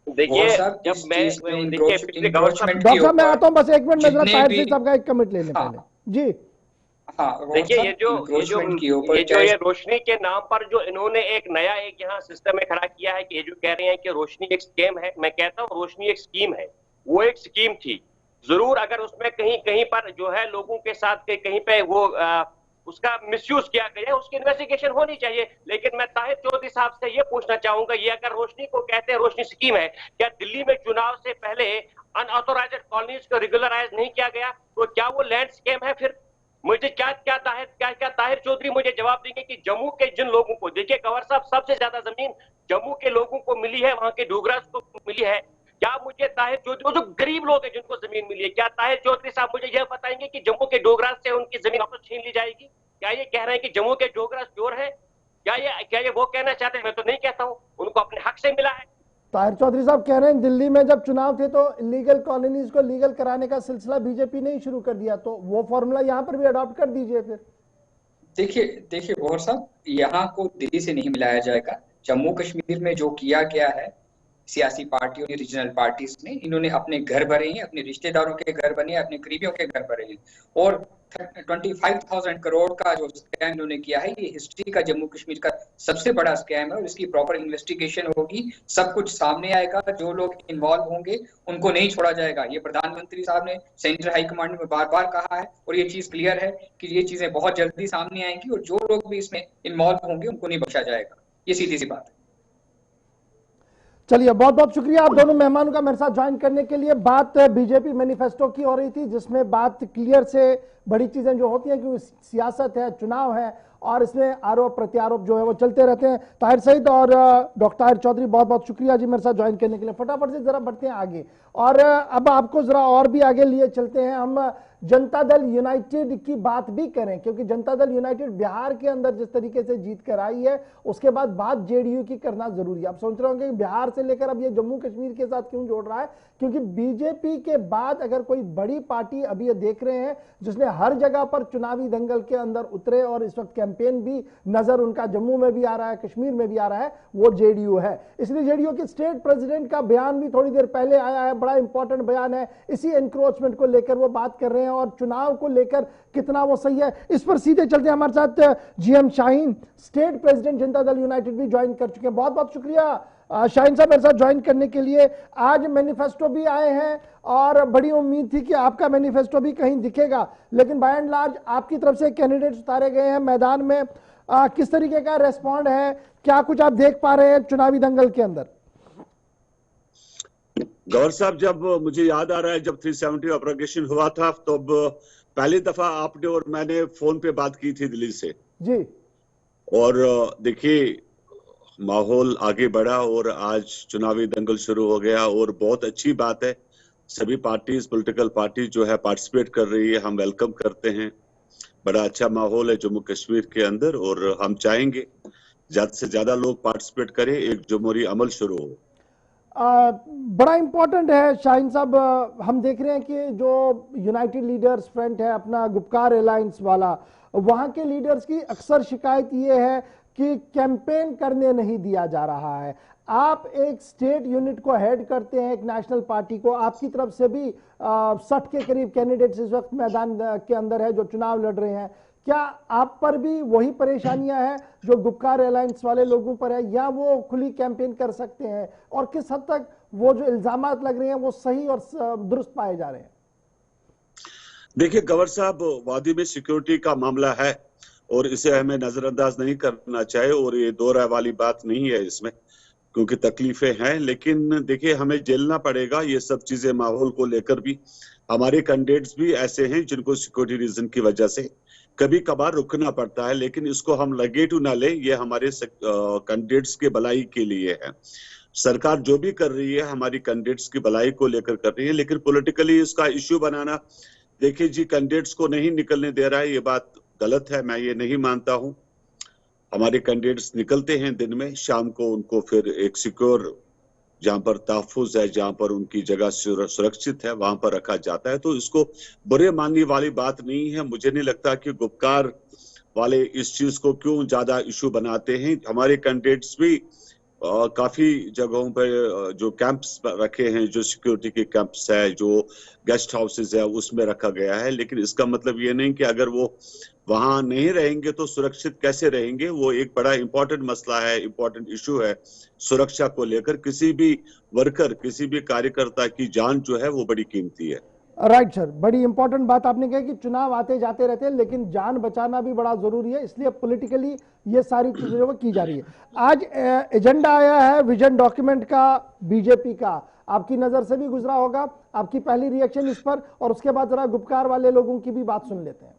देखिए जब मैं डॉक्टर साहब मैं आता हूं, बस एक मिनट में जरा ताहिर से सबका एक कमेंट ले लें पहले जी। देखिए ये रोशनी के नाम पर जो इन्होंने एक नया यहाँ सिस्टम में खड़ा किया है कि ये जो कह रहे हैं कि रोशनी एक स्कीम है, मैं कहता हूँ रोशनी एक स्कीम है। वो एक स्कीम थी जरूर, अगर उसमें कहीं कहीं पर जो है लोगों के साथ कहीं पे वो उसका मिसयूज किया गया, उसकी इन्वेस्टिगेशन होनी चाहिए। लेकिन मैं ताहिर चौधरी साहब से ये पूछना चाहूंगा, ये अगर रोशनी को कहते हैं रोशनी स्कीम है, क्या दिल्ली में चुनाव से पहले अनऑथोराइज्ड कॉलोनीज को रेगुलराइज नहीं किया गया? तो क्या वो लैंड स्कीम है? फिर मुझे क्या ताहिर चौधरी मुझे जवाब देंगे कि जम्मू के जिन लोगों को, देखिए गवर साहब सबसे ज्यादा जमीन जम्मू के लोगों को मिली है, वहां के डोगरास को मिली है। क्या मुझे ताहिर चौधरी, वो जो गरीब लोग हैं जिनको जमीन मिली है, क्या ताहिर चौधरी साहब मुझे यह बताएंगे कि जम्मू के डोगरास से उनकी जमीन वापस छीन ली जाएगी? क्या ये कह रहे हैं कि जम्मू के डोगरास चोर है? क्या ये वो कहना चाहते हैं? मैं तो नहीं कहता हूँ, उनको अपने हक से मिला है। ताहिर चौधरी साहब कह रहे हैं दिल्ली में जब चुनाव थे तो इलीगल कॉलोनीज को लीगल कराने का सिलसिला बीजेपी ने ही शुरू कर दिया, तो वो फॉर्मूला यहाँ पर भी अडॉप्ट कर दीजिए फिर। देखिए गौहर साहब, यहाँ को दिल्ली से नहीं मिलाया जाएगा। जम्मू कश्मीर में जो किया गया है सियासी पार्टियों ने, रीजनल पार्टीज ने, इन्होंने अपने घर भरे हैं, अपने रिश्तेदारों के घर बने, अपने करीबियों के घर भरे हैं और 25,000 करोड़ का जो स्कैम इन्होंने किया है, ये हिस्ट्री का जम्मू कश्मीर का सबसे बड़ा स्कैम है और इसकी प्रॉपर इन्वेस्टिगेशन होगी, सब कुछ सामने आएगा। जो लोग इन्वॉल्व होंगे उनको नहीं छोड़ा जाएगा। ये प्रधानमंत्री साहब ने सेंट्रल हाई कमांड में बार बार कहा है और ये चीज क्लियर है कि ये चीजें बहुत जल्दी सामने आएंगी और जो लोग भी इसमें इन्वॉल्व होंगे उनको नहीं बख्शा जाएगा। ये सीधी सी बात है। चलिए बहुत बहुत शुक्रिया आप दोनों मेहमानों का मेरे साथ ज्वाइन करने के लिए। बात बीजेपी मैनिफेस्टो की हो रही थी, जिसमें बात क्लियर से बड़ी चीजें जो होती हैं कि सियासत है, चुनाव है और इसमें आरोप प्रत्यारोप जो है वो चलते रहते हैं। ताहिर सईद और डॉक्टर ताहिर चौधरी बहुत बहुत शुक्रिया जी मेरे साथ ज्वाइन करने के लिए। फटाफट से जरा बढ़ते हैं आगे और अब आपको जरा और भी आगे लिए चलते हैं। हम जनता दल यूनाइटेड की बात भी करें, क्योंकि जनता दल यूनाइटेड बिहार के अंदर जिस तरीके से जीत कर आई है, उसके बाद बात जेडीयू की करना जरूरी है। आप सोच रहे होंगे कि बिहार से लेकर अब ये जम्मू कश्मीर के साथ क्यों जोड़ रहा है, क्योंकि बीजेपी के बाद अगर कोई बड़ी पार्टी अभी ये देख रहे हैं जिसने हर जगह पर चुनावी दंगल के अंदर उतरे और इस वक्त कैंपेन भी नजर उनका जम्मू में भी आ रहा है, कश्मीर में भी आ रहा है, वो जेडीयू है। इसलिए जेडीयू के स्टेट प्रेसिडेंट का बयान भी थोड़ी देर पहले आया है, बड़ा इंपॉर्टेंट बयान है, इसी एनक्रोचमेंट को लेकर वो बात कर रहे हैं और चुनाव को लेकर कितना वो सही है, इस पर सीधे चलते हैं। हमारे साथ GM Shaheen, state president Janata Dal United भी ज्वाइन कर चुके हैं। बहुत बहुत शुक्रिया शाहीन साहब मेरे साथ ज्वाइन करने के लिए। आज मैनिफेस्टो भी आए हैं और बड़ी उम्मीद थी कि आपका मैनिफेस्टो भी कहीं दिखेगा, लेकिन बाय एंड लार्ज आपकी तरफ से कैंडिडेट्स उतारे गए हैं मैदान में। किस तरीके का रेस्पॉन्ड है, क्या कुछ आप देख पा रहे हैं चुनावी दंगल के अंदर? गौर साहब, जब मुझे याद आ रहा है जब 370 ऑपरेशन हुआ था, तो पहली दफा आपने और मैंने फोन पे बात की थी दिल्ली से जी, और देखिए माहौल आगे बढ़ा और आज चुनावी दंगल शुरू हो गया और बहुत अच्छी बात है। सभी पार्टीज, पॉलिटिकल पार्टी जो है पार्टिसिपेट कर रही है, हम वेलकम करते हैं। बड़ा अच्छा माहौल है जम्मू कश्मीर के अंदर और हम चाहेंगे ज्यादा से ज्यादा लोग पार्टिसिपेट करें, एक जमहूरी अमल शुरू हो। बड़ा इंपॉर्टेंट है शाहीन साहब, हम देख रहे हैं कि जो यूनाइटेड लीडर्स फ्रंट है अपना गुपकार अलायंस वाला, वहां के लीडर्स की अक्सर शिकायत ये है कि कैंपेन करने नहीं दिया जा रहा है। आप एक स्टेट यूनिट को हेड करते हैं, एक नेशनल पार्टी को, आपकी तरफ से भी 60 के करीब कैंडिडेट्स इस वक्त मैदान के अंदर है जो चुनाव लड़ रहे हैं। क्या आप पर भी वही परेशानियां हैं जो गुपकार अलायंस वाले लोगों पर है, या वो खुली कैंपेन कर सकते हैं, और किस हद तक वो जो इल्जामात लग रहे हैं वो सही और दुरुस्त पाए जा रहे हैं? देखिए गवर साहब, वादी में सिक्योरिटी का मामला है और इसे हमें नजरअंदाज नहीं करना चाहिए, और ये दो राय वाली बात नहीं है इसमें, क्योंकि तकलीफें हैं। लेकिन देखिए हमें झेलना पड़ेगा ये सब चीजें, माहौल को लेकर भी। हमारे कैंडिडेट्स भी ऐसे हैं जिनको सिक्योरिटी रीजन की वजह से कभी कभार रुकना पड़ता है, लेकिन इसको हम नेगेटिव ना ले, ये हमारे कैंडिडेट्स के भलाई के लिए है। सरकार जो भी कर रही है हमारी कैंडिडेट्स की भलाई को लेकर कर रही है, लेकिन पॉलिटिकली इसका इश्यू बनाना, देखिए जी कैंडिडेट्स को नहीं निकलने दे रहा है, ये बात गलत है, मैं ये नहीं मानता हूं। हमारे कैंडिडेट्स निकलते हैं दिन में, शाम को उनको फिर एक सिक्योर, जहां पर तहफुज है, जहां पर उनकी जगह सुरक्षित है, वहां पर रखा जाता है। तो इसको बुरे मानने वाली बात नहीं है। मुझे नहीं लगता कि गुपकार वाले इस चीज को क्यों ज्यादा इशू बनाते हैं। हमारे कैंडिडेट्स भी काफी जगहों पर जो कैंप्स रखे हैं, जो सिक्योरिटी के कैंप्स है, जो गेस्ट हाउसेज है, उसमें रखा गया है। लेकिन इसका मतलब ये नहीं कि अगर वो वहां नहीं रहेंगे तो सुरक्षित कैसे रहेंगे। वो एक बड़ा इंपॉर्टेंट मसला है, इंपॉर्टेंट इशू है सुरक्षा को लेकर। किसी भी वर्कर, किसी भी कार्यकर्ता की जान जो है वो बड़ी कीमती है। राइट सर, बड़ी इंपॉर्टेंट बात आपने कही कि चुनाव आते जाते रहते हैं, लेकिन जान बचाना भी बड़ा जरूरी है, इसलिए पॉलिटिकली ये सारी चीजें वो की जा रही है। आज एजेंडा आया है विजन डॉक्यूमेंट का, बीजेपी का, आपकी नजर से भी गुजरा होगा, आपकी पहली रिएक्शन इस पर, और उसके बाद जरा गुपकार वाले लोगों की भी बात सुन लेते हैं।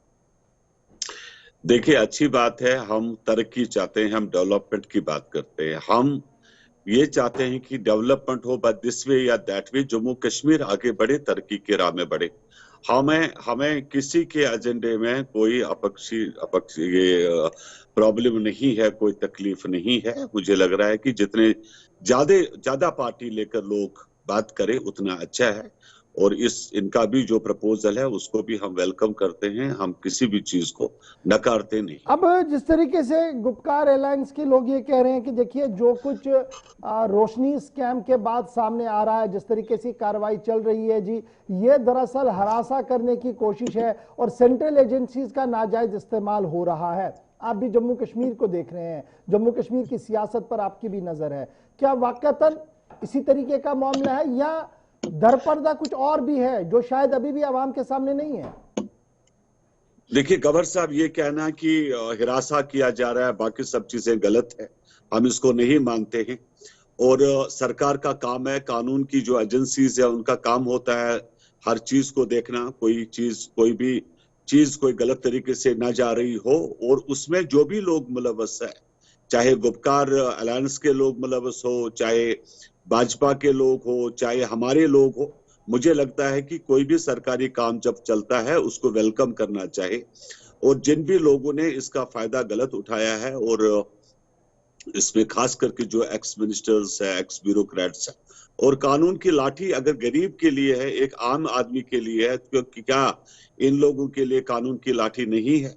देखिए अच्छी बात है, हम तरक्की चाहते हैं, हम डेवलपमेंट की बात करते हैं। हम ये चाहते हैं कि डेवलपमेंट हो, बट दिस वे या दैट वे जम्मू कश्मीर आगे बढ़े, तरक्की के राह में बढ़े। हमें किसी के एजेंडे में कोई अपक्षी ये प्रॉब्लम नहीं है, कोई तकलीफ नहीं है। मुझे लग रहा है कि जितने ज्यादा पार्टी लेकर लोग बात करें उतना अच्छा है, और इनका भी जो प्रपोजल है उसको भी हम वेलकम करते हैं। हम किसी भी चीज को नकारते नहीं। अब जिस तरीके से गुपकार एलायंस के लोग ये कह रहे हैं कि देखिए जो कुछ रोशनी स्कैम के बाद सामने आ रहा है, जिस तरीके से कार्रवाई चल रही है जी, ये दरअसल हरासा करने की कोशिश है और सेंट्रल एजेंसीज का नाजायज इस्तेमाल हो रहा है। आप भी जम्मू कश्मीर को देख रहे हैं, जम्मू कश्मीर की सियासत पर आपकी भी नजर है, क्या वाकईतन इसी तरीके का मामला है, या दरपर्दा कुछ और भी है जो शायद अभी भी आवाम के सामने नहीं है? देखिए गवर साहब, ये कहना कि हिरासा किया जा रहा है, बाकी सब चीजें गलत है, हम इसको नहीं मानते हैं। और सरकार का काम है, कानून की जो एजेंसीज है उनका काम होता है हर चीज को देखना, कोई भी चीज कोई गलत तरीके से ना जा रही हो, और उसमें जो भी लोग मुलव्वस है, चाहे गुपकार अलायंस के लोग मुलव्वस हो, चाहे भाजपा के लोग हो, चाहे हमारे लोग हो, मुझे लगता है कि कोई भी सरकारी काम जब चलता है उसको वेलकम करना चाहिए। और जिन भी लोगों ने इसका फायदा गलत उठाया है, और इसमें खास करके जो एक्स मिनिस्टर्स है, एक्स ब्यूरोक्रेट्स है, और कानून की लाठी अगर गरीब के लिए है, एक आम आदमी के लिए है, क्योंकि क्या इन लोगों के लिए कानून की लाठी नहीं है?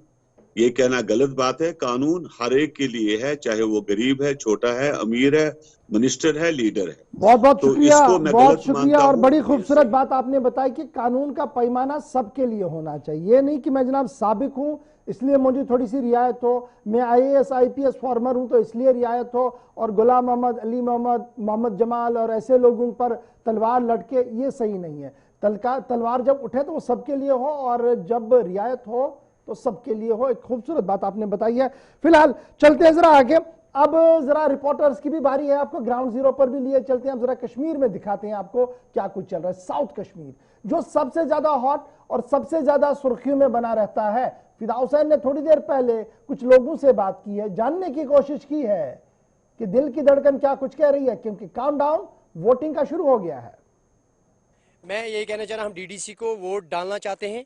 ये कहना गलत बात है। कानून हर एक के लिए है, चाहे वो गरीब है, छोटा है, अमीर है, मिनिस्टर है, लीडर है। बहुत बहुत तो शुक्रिया, इसको मैं बहुत गलत शुक्रिया। मानता और हूं। बड़ी खूबसूरत बात आपने बताई कि कानून का पैमाना सबके लिए होना चाहिए। ये नहीं कि मैं जनाब साबिक हूं इसलिए मुझे थोड़ी सी रियायत हो, मैं IAS IPS फॉर्मर हूं तो इसलिए रियायत हो, और गुलाम मोहम्मद, अली मोहम्मद, मोहम्मद जमाल और ऐसे लोगों पर तलवार लटके, ये सही नहीं है। तलवार जब उठे तो वो सबके लिए हो, और जब रियायत हो तो सबके लिए हो। एक खूबसूरत बात आपने बताई है। फिलहाल चलते हैं जरा आगे, अब जरा रिपोर्टर्स की भी बारी है, आपको ग्राउंड जीरो पर भी लिए चलते हैं। अब जरा कश्मीर में दिखाते हैं आपको क्या कुछ चल रहा है। साउथ कश्मीर जो सबसे ज्यादा हॉट और सबसे ज्यादा सुर्खियों में बना रहता है। फिदा हुसैन ने थोड़ी देर पहले कुछ लोगों से बात की है, जानने की कोशिश की है कि दिल की धड़कन क्या कुछ कह रही है, क्योंकि काउंटडाउन वोटिंग का शुरू हो गया है। मैं यही कहना चाह रहा हूँ, हम डीडीसी को वोट डालना चाहते हैं,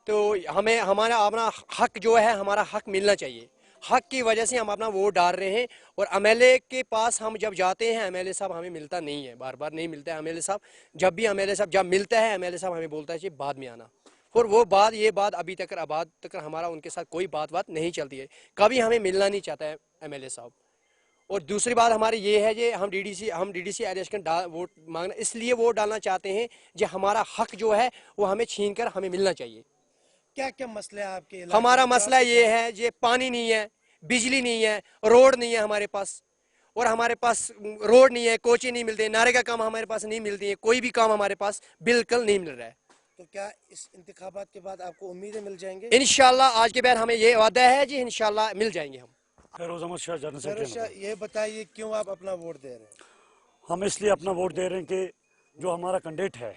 तो हमें हमारा अपना हक जो है, हमारा हक मिलना चाहिए। हक की वजह से हम अपना वोट डाल रहे हैं। और एमएलए के पास हम जब जाते हैं, एमएलए साहब हमें मिलता नहीं है, बार बार नहीं मिलता है एमएलए साहब। जब भी एमएलए साहब जब मिलता है, एमएलए साहब हमें बोलता है कि बाद में आना। और वो बात, ये बात अभी तक आबाद तक हमारा उनके साथ कोई बात नहीं चलती है, कभी हमें मिलना नहीं चाहता है एमएलए साहब। और दूसरी बात हमारी ये है कि हम डीडीसी इलेक्शन वोट मांगना इसलिए वोट डालना चाहते हैं जो हमारा हक जो है वो हमें छीन कर हमें मिलना चाहिए। क्या क्या मसले हैं आपके इलाके हमारा में? मसला ये है, ये पानी नहीं है, बिजली नहीं है, रोड नहीं है हमारे पास। और हमारे पास रोड नहीं है, कोचिंग नहीं मिलते, नारे का काम हमारे पास नहीं मिलती है, कोई भी काम हमारे पास बिल्कुल नहीं मिल रहा है। तो क्या इस इंतखाबात के बाद आपको उम्मीदें मिल जाएंगे? इंशाल्लाह आज के बाद हमें ये वादा है जी, इंशाल्लाह मिल जाएंगे हम। Firoz Ahmed Shah general Firoz Shah, secretary. ये बताइए क्यों आप अपना वोट दे रहे हैं? हम इसलिए अपना वोट दे रहे हैं कि जो हमारा कैंडिडेट है,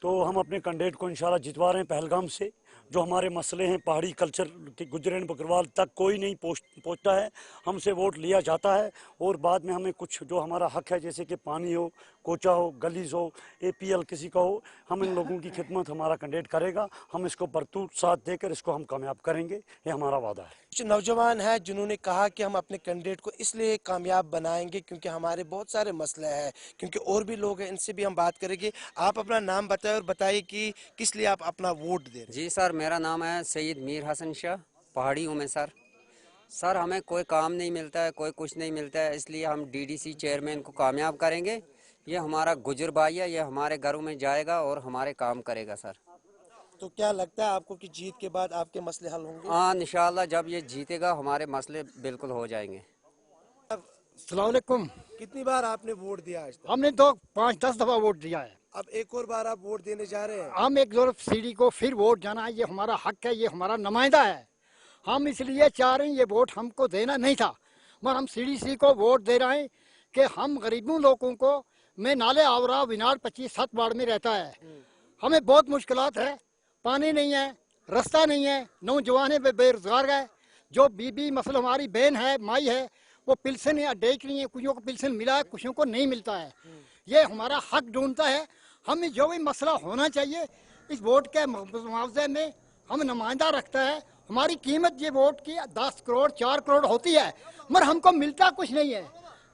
तो हम अपने कैंडिडेट को इंशाल्लाह जितवा रहे हैं पहलगाम से। जो हमारे मसले हैं पहाड़ी कल्चर के गुजरेन बकरवाल तक कोई नहीं पहुँचता है, हमसे वोट लिया जाता है। और बाद में हमें कुछ जो हमारा हक है, जैसे कि पानी हो, कोचा हो, गलीज हो, एपीएल किसी का हो, हम इन लोगों की खिदमत हमारा कैंडिडेट करेगा। हम इसको भरपूर साथ देकर इसको हम कामयाब करेंगे, ये हमारा वादा है। कुछ नौजवान हैं जिन्होंने कहा कि हम अपने कैंडिडेट को इसलिए कामयाब बनाएंगे क्योंकि हमारे बहुत सारे मसले हैं, क्योंकि और भी लोग हैं, इनसे भी हम बात करेंगे। आप अपना नाम बताएं और बताइए कि किस लिए आप अपना वोट दे रहे हैं। जी सर, मेरा नाम है सैयद मीर हसन शाह, पहाड़ी हूँ मैं सर। सर हमें कोई काम नहीं मिलता है, कोई कुछ नहीं मिलता है, इसलिए हम डीडीसी चेयरमैन को कामयाब करेंगे। ये हमारा गुजर भाई है, ये हमारे घरों में जाएगा और हमारे काम करेगा सर। तो क्या लगता है आपको कि जीत के बाद आपके मसले हल होंगे? हाँ इंशाल्लाह, जब ये जीतेगा हमारे मसले बिल्कुल हो जाएंगे। अस्सलाम वालेकुम। कितनी बार आपने वोट दिया आज तक? हमने तो 5-10 दफा वोट दिया है। अब एक और बार आप वोट देने जा रहे हैं? हम एक जोर सीढ़ी को फिर वोट जाना है, ये हमारा हक है, ये हमारा नुमाइंदा है। हम इसलिए चाह रहे हैं, ये वोट हमको देना नहीं था, मगर हम सीडीसी को वोट दे रहे हैं कि हम गरीबों लोगों को, मैं नाले आवरा विनार 25-7 वार्ड में रहता है, हमें बहुत मुश्किलात है, पानी नहीं है, रास्ता नहीं है, नौजवान बेरोजगार है। जो बीबी मतलब हमारी बहन है, माई है, वो पिल्सन या डेक रही है, कुछ को पिल्सन मिला है, कुछ को नहीं मिलता है। ये हमारा हक ढूंढता है। हमें जो भी मसला होना चाहिए इस वोट के मुआवजे में हम नुमाइंदा रखता है। हमारी कीमत ये वोट की 10 करोड़ 4 करोड़ होती है, मगर हमको मिलता कुछ नहीं है।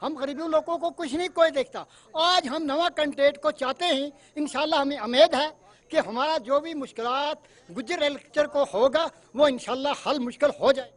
हम गरीबों लोगों को कुछ नहीं कोई देखता। आज हम नवा कैंडिडेट को चाहते हैं, इंशाल्लाह हमें उम्मीद है कि हमारा जो भी मुश्किलात गुजर इलेक्शन को होगा वो इंशाल्लाह हल मुश्किल हो जाए।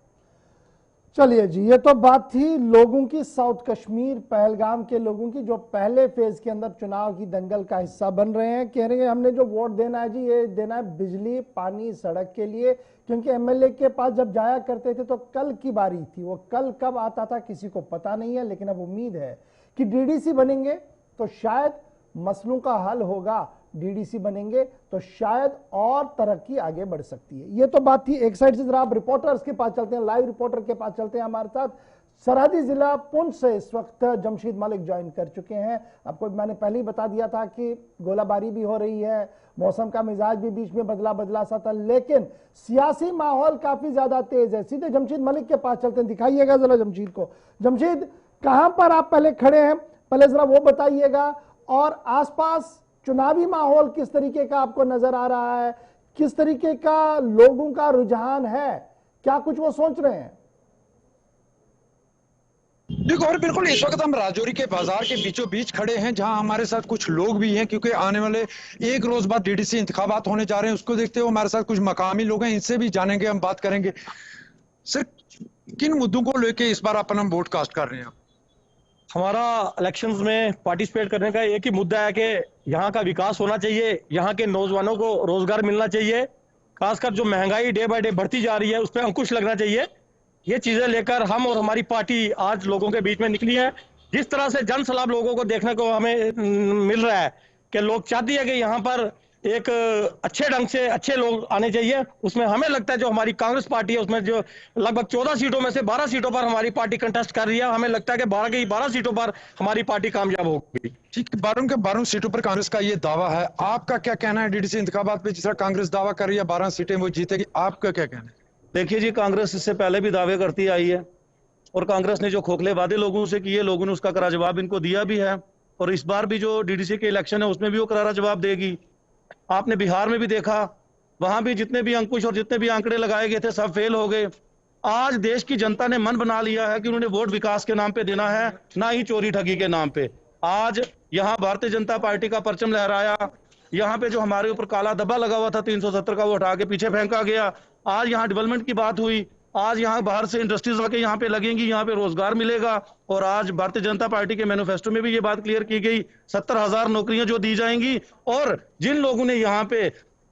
चलिए जी, ये तो बात थी लोगों की, साउथ कश्मीर पहलगाम के लोगों की, जो पहले फेज के अंदर चुनाव की दंगल का हिस्सा बन रहे हैं। कह रहे हैं हमने जो वोट देना है जी, ये देना है बिजली पानी सड़क के लिए, क्योंकि एमएलए के पास जब जाया करते थे तो कल की बारी थी, वो कल कब आता था किसी को पता नहीं है। लेकिन अब उम्मीद है कि डीडीसी बनेंगे तो शायद मसलों का हल होगा, डीडीसी बनेंगे तो शायद और तरक्की आगे बढ़ सकती है। ये तो बात थी एक साइड से। जरा आप रिपोर्टर्स के पास चलते हैं, लाइव रिपोर्टर के पास चलते हैं। हमारे साथ सरहदी जिला पुंछ से इस वक्त जमशीद मलिक ज्वाइन कर चुके हैं। आपको मैंने पहले ही बता दिया था कि गोलाबारी भी हो रही है, मौसम का मिजाज भी बीच में बदला सा था, लेकिन सियासी माहौल काफी ज्यादा तेज है। सीधे जमशीद मलिक के पास चलते हैं, दिखाइएगा जरा जमशीद को। जमशीद, कहां पर आप पहले खड़े हैं, पहले जरा वो बताइएगा, और आसपास चुनावी माहौल किस तरीके का आपको नजर आ रहा है, किस तरीके का लोगों का रुझान है, क्या कुछ वो सोच रहे हैं? देखो, और बिल्कुल इस वक्त हम राजौरी के बाजार के बीचों बीच खड़े हैं, जहां हमारे साथ कुछ लोग भी हैं, क्योंकि आने वाले एक रोज बाद डीडीसी इंतखाबात होने जा रहे हैं। उसको देखते हुए हमारे साथ कुछ मकामी लोग हैं, इनसे भी जानेंगे, हम बात करेंगे। सर, किन मुद्दों को लेके इस बार अपना वोट कास्ट कर रहे हैं? हमारा इलेक्शंस में पार्टिसिपेट करने का एक ही मुद्दा है कि यहाँ का विकास होना चाहिए, यहाँ के नौजवानों को रोजगार मिलना चाहिए, खासकर जो महंगाई डे बाय डे बढ़ती जा रही है उस पर अंकुश लगना चाहिए। ये चीजें लेकर हम और हमारी पार्टी आज लोगों के बीच में निकली है। जिस तरह से जन सलाब लोगों को देखने को हमें मिल रहा है कि लोग चाहती है कि यहाँ पर एक अच्छे ढंग से अच्छे लोग आने चाहिए, उसमें हमें लगता है जो हमारी कांग्रेस पार्टी है उसमें जो लगभग 14 सीटों में से 12 सीटों पर हमारी पार्टी कंटेस्ट कर रही है। हमें लगता है कि 12 की 12 सीटों पर हमारी पार्टी कामयाब होगी। ठीक है, 12 के 12 सीटों पर कांग्रेस का ये दावा है। आपका क्या कहना है डीडीसी इंतखाबात पे? जिस तरह कांग्रेस दावा कर रही है 12 सीटें वो जीतेगी, आपका क्या कहना है? देखिए जी, कांग्रेस इससे पहले भी दावे करती आई है और कांग्रेस ने जो खोखले वादे लोगों से किए, लोगों ने उसका कड़ा जवाब इनको दिया भी है। और इस बार भी जो डीडीसी के इलेक्शन है उसमें भी वो करारा जवाब देगी। आपने बिहार में भी देखा, वहां भी जितने भी अंकुश और जितने भी आंकड़े लगाए गए थे सब फेल हो गए। आज देश की जनता ने मन बना लिया है कि उन्होंने वोट विकास के नाम पे देना है, ना ही चोरी ठगी के नाम पे। आज यहाँ भारतीय जनता पार्टी का परचम लहराया, यहाँ पे जो हमारे ऊपर काला धब्बा लगा हुआ था 370 का, वो हटा के पीछे फेंका गया। आज यहाँ डेवलपमेंट की बात हुई, आज यहाँ बाहर से इंडस्ट्रीज आके यहाँ पे लगेंगी, यहाँ पे रोजगार मिलेगा। और आज भारतीय जनता पार्टी के मैनिफेस्टो में भी ये बात क्लियर की गई, 70,000 नौकरियां जो दी जाएंगी। और जिन लोगों ने यहाँ पे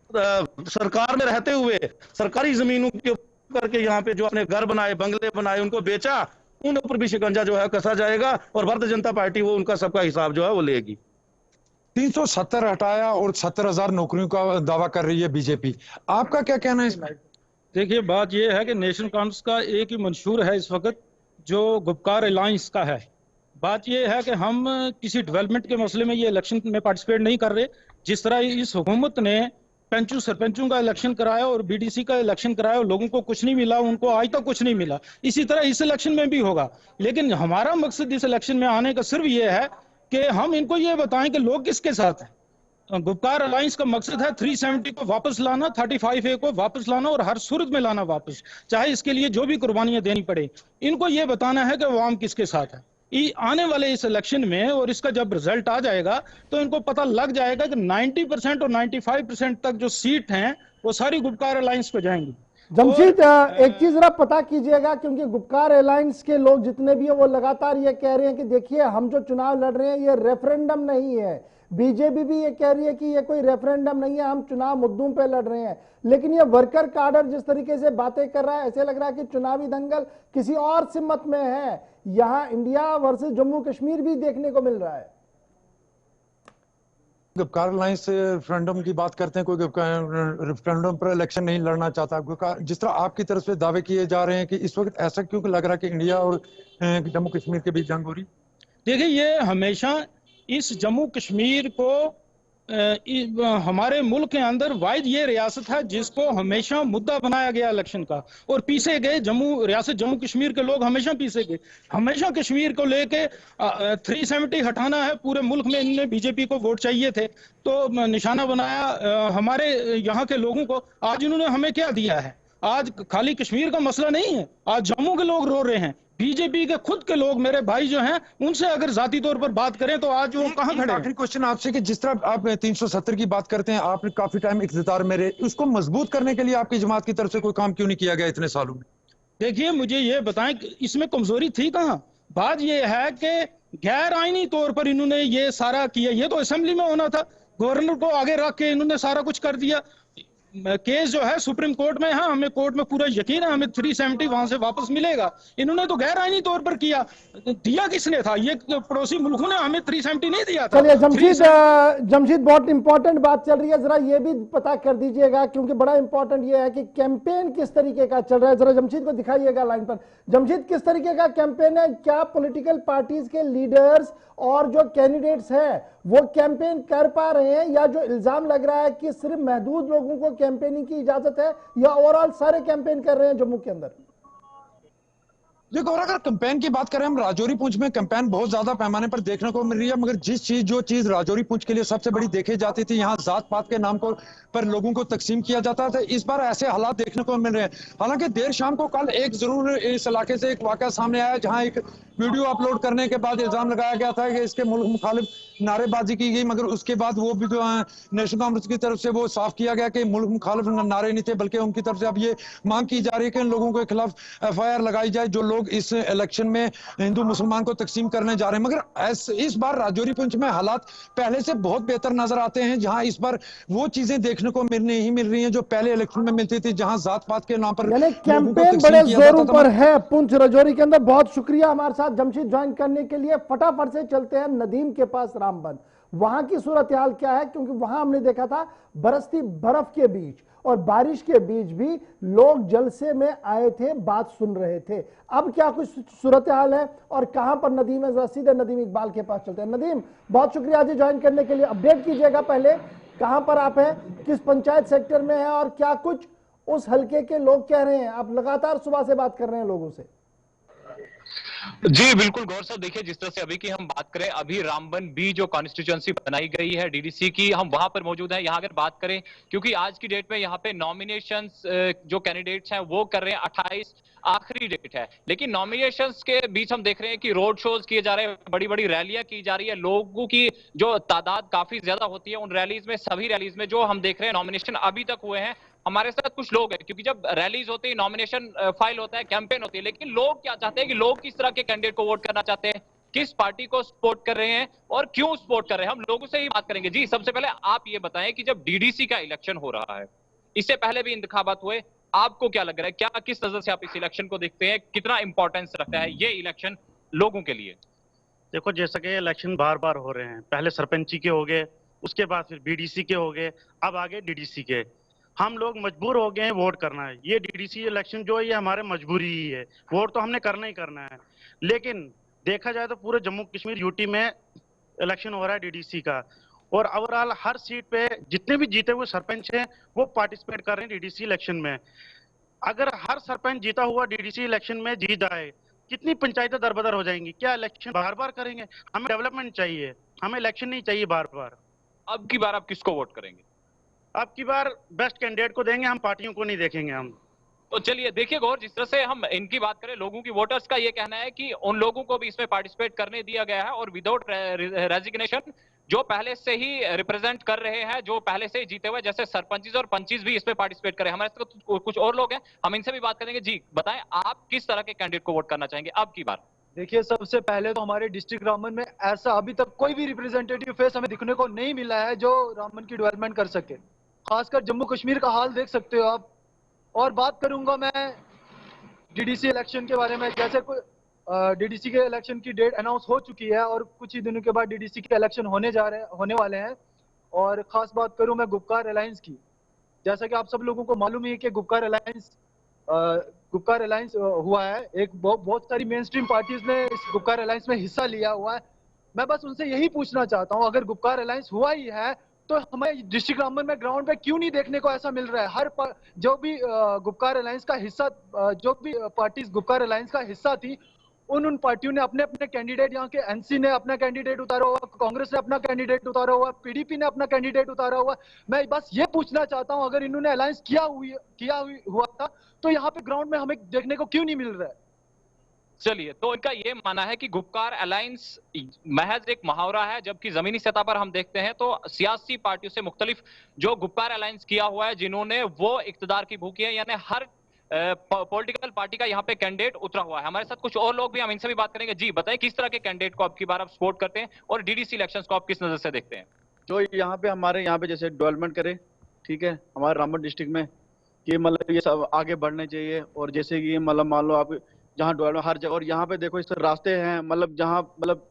सरकार में रहते हुए सरकारी जमीनों के ऊपर के यहाँ पे जो अपने घर बनाए, बंगले बनाए, उनको बेचा, उन ऊपर भी शिकंजा जो है कसा जाएगा और भारतीय जनता पार्टी वो उनका सबका हिसाब जो है वो लेगी। 370 हटाया और 70,000 नौकरियों का दावा कर रही है बीजेपी, आपका क्या कहना है इसमें? देखिए, बात यह है कि नेशनल कॉन्फ्रेंस का एक ही मंशूर है इस वक्त जो गुपकार अलायंस का है। बात यह है कि हम किसी डेवलपमेंट के मसले में ये इलेक्शन में पार्टिसिपेट नहीं कर रहे। जिस तरह इस हुकूमत ने पंचों सरपंचों का इलेक्शन कराया और बीडीसी का इलेक्शन कराया और लोगों को कुछ नहीं मिला, उनको आज तक कुछ नहीं मिला, इसी तरह इस इलेक्शन में भी होगा। लेकिन हमारा मकसद इस इलेक्शन में आने का सिर्फ ये है कि हम इनको ये बताएं कि लोग किसके साथ हैं। गुपकार अलायंस का मकसद है 370 को वापस लाना, 35A को वापस लाना और हर सूरत में लाना वापस, चाहे इसके लिए जो भी कुर्बानियां देनी पड़े। इनको ये बताना है कि अवाम किसके साथ है। आने वाले इस इलेक्शन में और इसका जब रिजल्ट आ जाएगा तो इनको पता लग जाएगा कि 90% और 95% तक जो सीट हैं वो सारी गुपकार अलायंस को जाएंगी। जमशीद, एक चीज जरा पता कीजिएगा, क्योंकि गुपकार अलायंस के लोग जितने भी हैं वो लगातार ये कह रहे हैं कि देखिए हम जो चुनाव लड़ रहे हैं ये रेफरेंडम नहीं है। बीजेपी भी ये कह रही है कि ये कोई रेफरेंडम नहीं है, हम चुनाव मुद्दों पे लड़ रहे हैं। लेकिन ये वर्कर काडर जिस तरीके से बातें कर रहा है, ऐसे लग रहा है कि चुनावी दंगल किसी और सिमत में है। यहाँ इंडिया वर्सेस जम्मू कश्मीर भी देखने को मिल रहा है। गुपकार अलायंस रेफरेंडम की बात करते हैं, कोई रेफरेंडम पर इलेक्शन नहीं लड़ना चाहता। जिस तरह आपकी तरफ से दावे किए जा रहे हैं कि इस वक्त ऐसा क्यों लग रहा है कि इंडिया और जम्मू कश्मीर के बीच जंग हो रही? देखिए, ये हमेशा इस जम्मू कश्मीर को हमारे मुल्क के अंदर वाहिद ये रियासत है जिसको हमेशा मुद्दा बनाया गया इलेक्शन का और पीछे गए। रियासत जम्मू कश्मीर के लोग हमेशा पीछे गए। हमेशा कश्मीर को लेके 370 हटाना है पूरे मुल्क में। इन्होंने बीजेपी को वोट चाहिए थे तो निशाना बनाया हमारे यहाँ के लोगों को। आज इन्होंने हमें क्या दिया है? आज खाली कश्मीर का मसला नहीं है, आज जम्मू के लोग रो रहे हैं। बीजेपी के खुद के लोग, मेरे भाई जो हैं, उनसे अगर जाती तौर पर बात करें तो आज वो कहां खड़े हैं? आखिरी क्वेश्चन आपसे कि जिस तरह आप 370 की बात करते हैं, आपने काफी टाइम इख्तियार में रहे, उसको मजबूत करने के लिए आपकी जमात की तरफ से कोई काम क्यों नहीं किया गया इतने सालों में? देखिए, मुझे ये बताएं कि इसमें कमजोरी थी कहां? बात ये है कि गैर आईनी तौर पर इन्होंने ये सारा किया। ये तो असेंबली में होना था, गवर्नर को आगे रख के इन्होंने सारा कुछ कर दिया। केस जो है सुप्रीम कोर्ट में है, हमें कोर्ट में पूरा यकीन है हमें 370 वहां से वापस मिलेगा। इन्होंने तो गैर आईनी तौर पर किया। दिया किसने था? ये पड़ोसी मुल्कों ने हमें 370 नहीं दिया था। चलिए जमशीद, बहुत इंपॉर्टेंट बात चल रही है, जरा ये भी पता कर दीजिएगा, क्योंकि बड़ा इंपॉर्टेंट ये है कि कैंपेन किस तरीके का चल रहा है। जरा जमशीद को दिखाइएगा लाइन पर। जमशीद, किस तरीके का कैंपेन है? क्या पॉलिटिकल पार्टीज के लीडर्स और जो कैंडिडेट्स हैं वो कैंपेन कर पा रहे हैं, या जो इल्जाम लग रहा है कि सिर्फ महदूद लोगों को कैंपेनिंग की इजाजत है, या ओवरऑल सारे कैंपेन कर रहे हैं जम्मू के अंदर? देखो, और अगर कैंपेन की बात करें हम, राजौरी पुंछ में कैंपेन बहुत ज्यादा पैमाने पर देखने को मिल रही है। मगर जो चीज राजौरी पुंछ के लिए सबसे बड़ी देखी जाती थी, यहाँ जात पात के नाम पर लोगों को तकसीम किया जाता था, इस बार ऐसे हालात देखने को मिल रहे हैं। हालांकि देर शाम को कल एक जरूर इस इलाके से एक वाकया सामने आया जहां एक वीडियो अपलोड करने के बाद इल्जाम लगाया गया था कि इसके मुल्क मुखालिफ नारेबाजी की गई, मगर उसके बाद वो भी जो नेशनल कांफ्रेंस की तरफ से वो साफ किया गया कि मुल्क मुखालिफ नारे नहीं थे, बल्कि उनकी तरफ से अब ये मांग की जा रही है कि इन लोगों के खिलाफ FIR लगाई जाए जो लोग इस इलेक्शन में हिंदू मुसलमान को तकसीम करने जा रहे हैं। मगर इस बार राजौरी पुंछ में हालात पहले से बहुत बेहतर नजर आते हैं, जहां इस बार वो चीजें देखने को मिल रही हैं जो पहले इलेक्शन में मिलती थी, जहां जात पात के नाम पर कैंपेन बड़े जोरों पर है पुंछ राजौरी के अंदर। बहुत शुक्रिया हमारे साथ जमशीद ज्वाइन करने के लिए। फटाफट से चलते हैं नदीम के पास, रामबन। वहां की सूरत हाल क्या है? क्योंकि वहां हमने देखा था बरसती बर्फ के बीच और बारिश के बीच भी लोग जलसे में आए थे, बात सुन रहे थे। अब क्या कुछ सूरत हाल है और कहां पर नदीम है? जरा सीधे नदीम इकबाल के पास चलते हैं। नदीम, बहुत शुक्रिया जी ज्वाइन करने के लिए। अपडेट कीजिएगा पहले, कहां पर आप हैं, किस पंचायत सेक्टर में हैं और क्या कुछ उस हलके के लोग कह रहे हैं? आप लगातार सुबह से बात कर रहे हैं लोगों से। जी बिल्कुल गौर साहब, देखिए जिस तरह से अभी की हम बात करें, अभी रामबन बी जो कॉन्स्टिट्यूएंसी बनाई गई है डीडीसी की, हम वहां पर मौजूद हैं। यहाँ अगर बात करें, क्योंकि आज की डेट में यहाँ पे नॉमिनेशंस जो कैंडिडेट्स हैं वो कर रहे हैं, 28 आखिरी डेट है, लेकिन नॉमिनेशंस के बीच हम देख रहे हैं कि रोड शोज किए जा रहे हैं, बड़ी बड़ी रैलियां की जा रही है, लोगों की जो तादाद काफी ज्यादा होती है उन रैलीज में, सभी रैलीज में जो हम देख रहे हैं नॉमिनेशन अभी तक हुए हैं। हमारे साथ कुछ लोग हैं, क्योंकि जब रैलीज होती है, नॉमिनेशन फाइल होता है, कैंपेन होती है, लेकिन लोग क्या चाहते हैं कि लोग किस तरह के कैंडिडेट को वोट करना चाहते हैं, किस पार्टी को सपोर्ट कर रहे हैं और क्यों सपोर्ट कर रहे हैं, हम लोगों से ही बात करेंगे। जी सबसे पहले आप ये बताएं कि जब डीडीसी का इलेक्शन हो रहा है, इससे पहले भी इंतखाबात हुए, आपको क्या लग रहा है, क्या किस नजर से आप इस इलेक्शन को देखते हैं, कितना इंपॉर्टेंस रखता है ये इलेक्शन लोगों के लिए? देखो, जैसा कि इलेक्शन बार बार हो रहे हैं, पहले सरपंची के हो गए, उसके बाद फिर बीडीसी के हो गए, अब आगे डीडीसी के। हम लोग मजबूर हो गए हैं वोट करना है। ये डीडीसी इलेक्शन जो है ये हमारे मजबूरी ही है, वोट तो हमने करना ही करना है। लेकिन देखा जाए तो पूरे जम्मू कश्मीर यूटी में इलेक्शन हो रहा है डीडीसी का, और ओवरऑल हर सीट पे जितने भी जीते हुए सरपंच हैं वो पार्टिसिपेट कर रहे हैं डीडीसी इलेक्शन में। अगर हर सरपंच जीता हुआ डीडीसी इलेक्शन में जीत जाए, कितनी पंचायतें दरबदर हो जाएंगी? क्या इलेक्शन बार बार करेंगे? हमें डेवलपमेंट चाहिए, हमें इलेक्शन नहीं चाहिए बार बार। अब की बार आप किसको वोट करेंगे? अब की बार बेस्ट कैंडिडेट को देंगे हम, पार्टियों को नहीं देखेंगे हम। तो चलिए देखिए गौर, जिस तरह से हम इनकी बात करें, लोगों की, वोटर्स का ये कहना है कि उन लोगों को भी इसमें पार्टिसिपेट करने दिया गया है और विदाउट रेजिग्नेशन, जो पहले से ही रिप्रेजेंट कर रहे हैं, जो पहले से ही जीते हुए, जैसे सरपंचीज और पंचीज भी इसमें पार्टिसिपेट करें। हमारे साथ कुछ और लोग हैं, हम इनसे भी बात करेंगे। जी बताएं, आप किस तरह के कैंडिडेट को वोट करना चाहेंगे अब की बार? देखिए, सबसे पहले तो हमारे डिस्ट्रिक्ट रामबन में ऐसा अभी तक कोई भी रिप्रेजेंटेटिव फेस हमें दिखने को नहीं मिला है जो रामबन की डेवलपमेंट कर सके। खासकर जम्मू कश्मीर का हाल देख सकते हो आप। और बात करूंगा मैं डीडीसी इलेक्शन के बारे में। जैसे डीडीसी के इलेक्शन की डेट अनाउंस हो चुकी है और कुछ ही दिनों के बाद डीडीसी के इलेक्शन होने वाले हैं। और खास बात करूं मैं गुपकार अलायंस की, जैसा कि आप सब लोगों को मालूम है कि गुपकार अलायंस हुआ है। एक बहुत सारी मेन स्ट्रीम पार्टीज ने इस गुपकार अलायंस में हिस्सा लिया हुआ है। मैं बस उनसे यही पूछना चाहता हूं, अगर गुपकार अलायंस हुआ ही है तो हमें डिस्ट्रिक्ट रामबन में ग्राउंड पे क्यों नहीं देखने को ऐसा मिल रहा है? जो भी गुपकार अलायंस का हिस्सा, जो भी पार्टीज गुपकार अलायंस का हिस्सा थी, उन पार्टियों ने अपने अपने कैंडिडेट, यहाँ के एनसी ने अपना कैंडिडेट उतारा हुआ, कांग्रेस ने अपना कैंडिडेट उतारा हुआ, पीडीपी ने अपना कैंडिडेट उतारा हुआ। मैं बस ये पूछना चाहता हूं, अगर इन्होंने अलायंस हुआ था तो यहाँ पे ग्राउंड में हमें देखने को क्यों नहीं मिल रहा है? चलिए, तो इनका ये मानना है कि गुपकार अलायंस महज एक मुहावरा है, जबकि जमीनी सतह पर हम देखते हैं तो सियासी पार्टियों से मुख्तलिफ जो गुपकार अलायंस किया हुआ है, जिन्होंने वो इक्तदार की भूखी है, यानी हर पॉलिटिकल पार्टी का यहाँ पे कैंडिडेट उतरा हुआ है। हमारे साथ कुछ और लोग भी, हम इनसे भी बात करेंगे। जी बताएं, किस तरह के कैंडिडेट को अब की बार आप सपोर्ट करते हैं और डीडीसी इलेक्शंस को आप किस नजर से देखते हैं? जो यहाँ पे हमारे यहाँ पे जैसे डेवलपमेंट करे, ठीक है, हमारे रामबन डिस्ट्रिक्ट में, कि मतलब ये सब आगे बढ़ने चाहिए। और जैसे कि मतलब मान लो आप जहाँ डेवलपमेंट हर जगह, और यहाँ पे देखो इस रास्ते हैं, मतलब जहाँ मतलब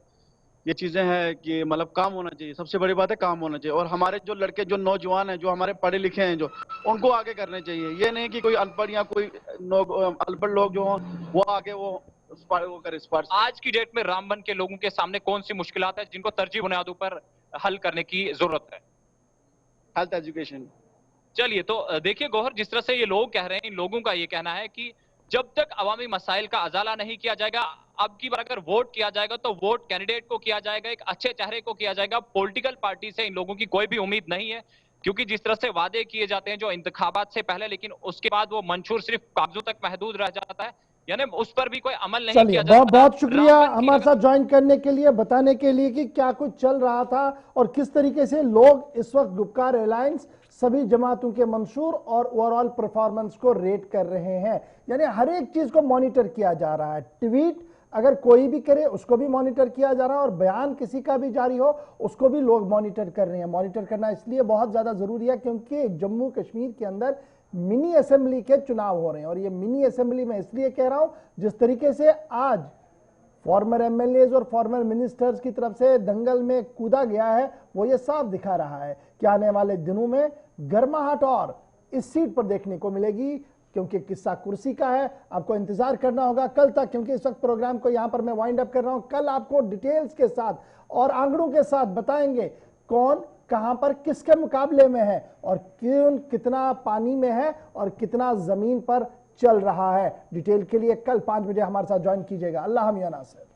ये चीजें हैं कि मतलब काम होना चाहिए। सबसे बड़ी बात है काम होना चाहिए। और हमारे जो लड़के, जो नौजवान हैं, जो हमारे पढ़े लिखे हैं, जो उनको आगे करने चाहिए। ये नहीं कि कोई अनपढ़ या कोई अनपढ़ लोग जो हों वो आगे वो करे। आज की डेट में रामबन के लोगों के सामने कौन सी मुश्किलात है जिनको तरजीह बुनियादों पर हल करने की जरूरत है? Health, education. चलिए, तो देखिए गौहर, जिस तरह से ये लोग कह रहे हैं, इन लोगों का ये कहना है कि जब तक अवामी मसाइल का अजाला नहीं किया जाएगा, अब की बार अगर वोट किया जाएगा तो वोट कैंडिडेट को किया जाएगा, एक अच्छे चेहरे को किया जाएगा। पॉलिटिकल पार्टी से इन लोगों की कोई भी उम्मीद नहीं है, क्योंकि जिस तरह से वादे किए जाते हैं जो इंतखाबात से पहले, लेकिन उसके बाद वो मंशूर सिर्फ कागजों तक महदूद रह जाता है, यानी उस पर भी कोई अमल नहीं किया जाता। बहुत शुक्रिया हमारे साथ ज्वाइन करने के लिए, बताने के लिए कि क्या कुछ चल रहा था और किस तरीके से लोग इस वक्त गुपकार अलायंस सभी जमातों के मंशूर और ओवरऑल परफॉर्मेंस को रेट कर रहे हैं। यानी हर एक चीज को मॉनिटर किया जा रहा है। ट्वीट अगर कोई भी करे उसको भी मॉनिटर किया जा रहा है, और बयान किसी का भी जारी हो उसको भी लोग मॉनिटर कर रहे हैं। मॉनिटर करना इसलिए बहुत ज्यादा जरूरी है क्योंकि जम्मू कश्मीर के अंदर मिनी असेंबली के चुनाव हो रहे हैं। और ये मिनी असेंबली में इसलिए कह रहा हूं, जिस तरीके से आज फॉर्मर एमएलएज और फॉर्मर मिनिस्टर्स की तरफ से दंगल में कूदा गया है, वो ये साफ दिखा रहा है कि आने वाले दिनों में गर्माहट और इस सीट पर देखने को मिलेगी, क्योंकि किस्सा कुर्सी का है। आपको इंतजार करना होगा कल तक, क्योंकि इस वक्त प्रोग्राम को यहां पर मैं वाइंड अप कर रहा हूं। कल आपको डिटेल्स के साथ और आंकड़ों के साथ बताएंगे कौन कहां पर किसके मुकाबले में है और कितना पानी में है और कितना जमीन पर चल रहा है। डिटेल के लिए कल 5 बजे हमारे साथ ज्वाइन कीजिएगा। अल्लाह मियां नासिर।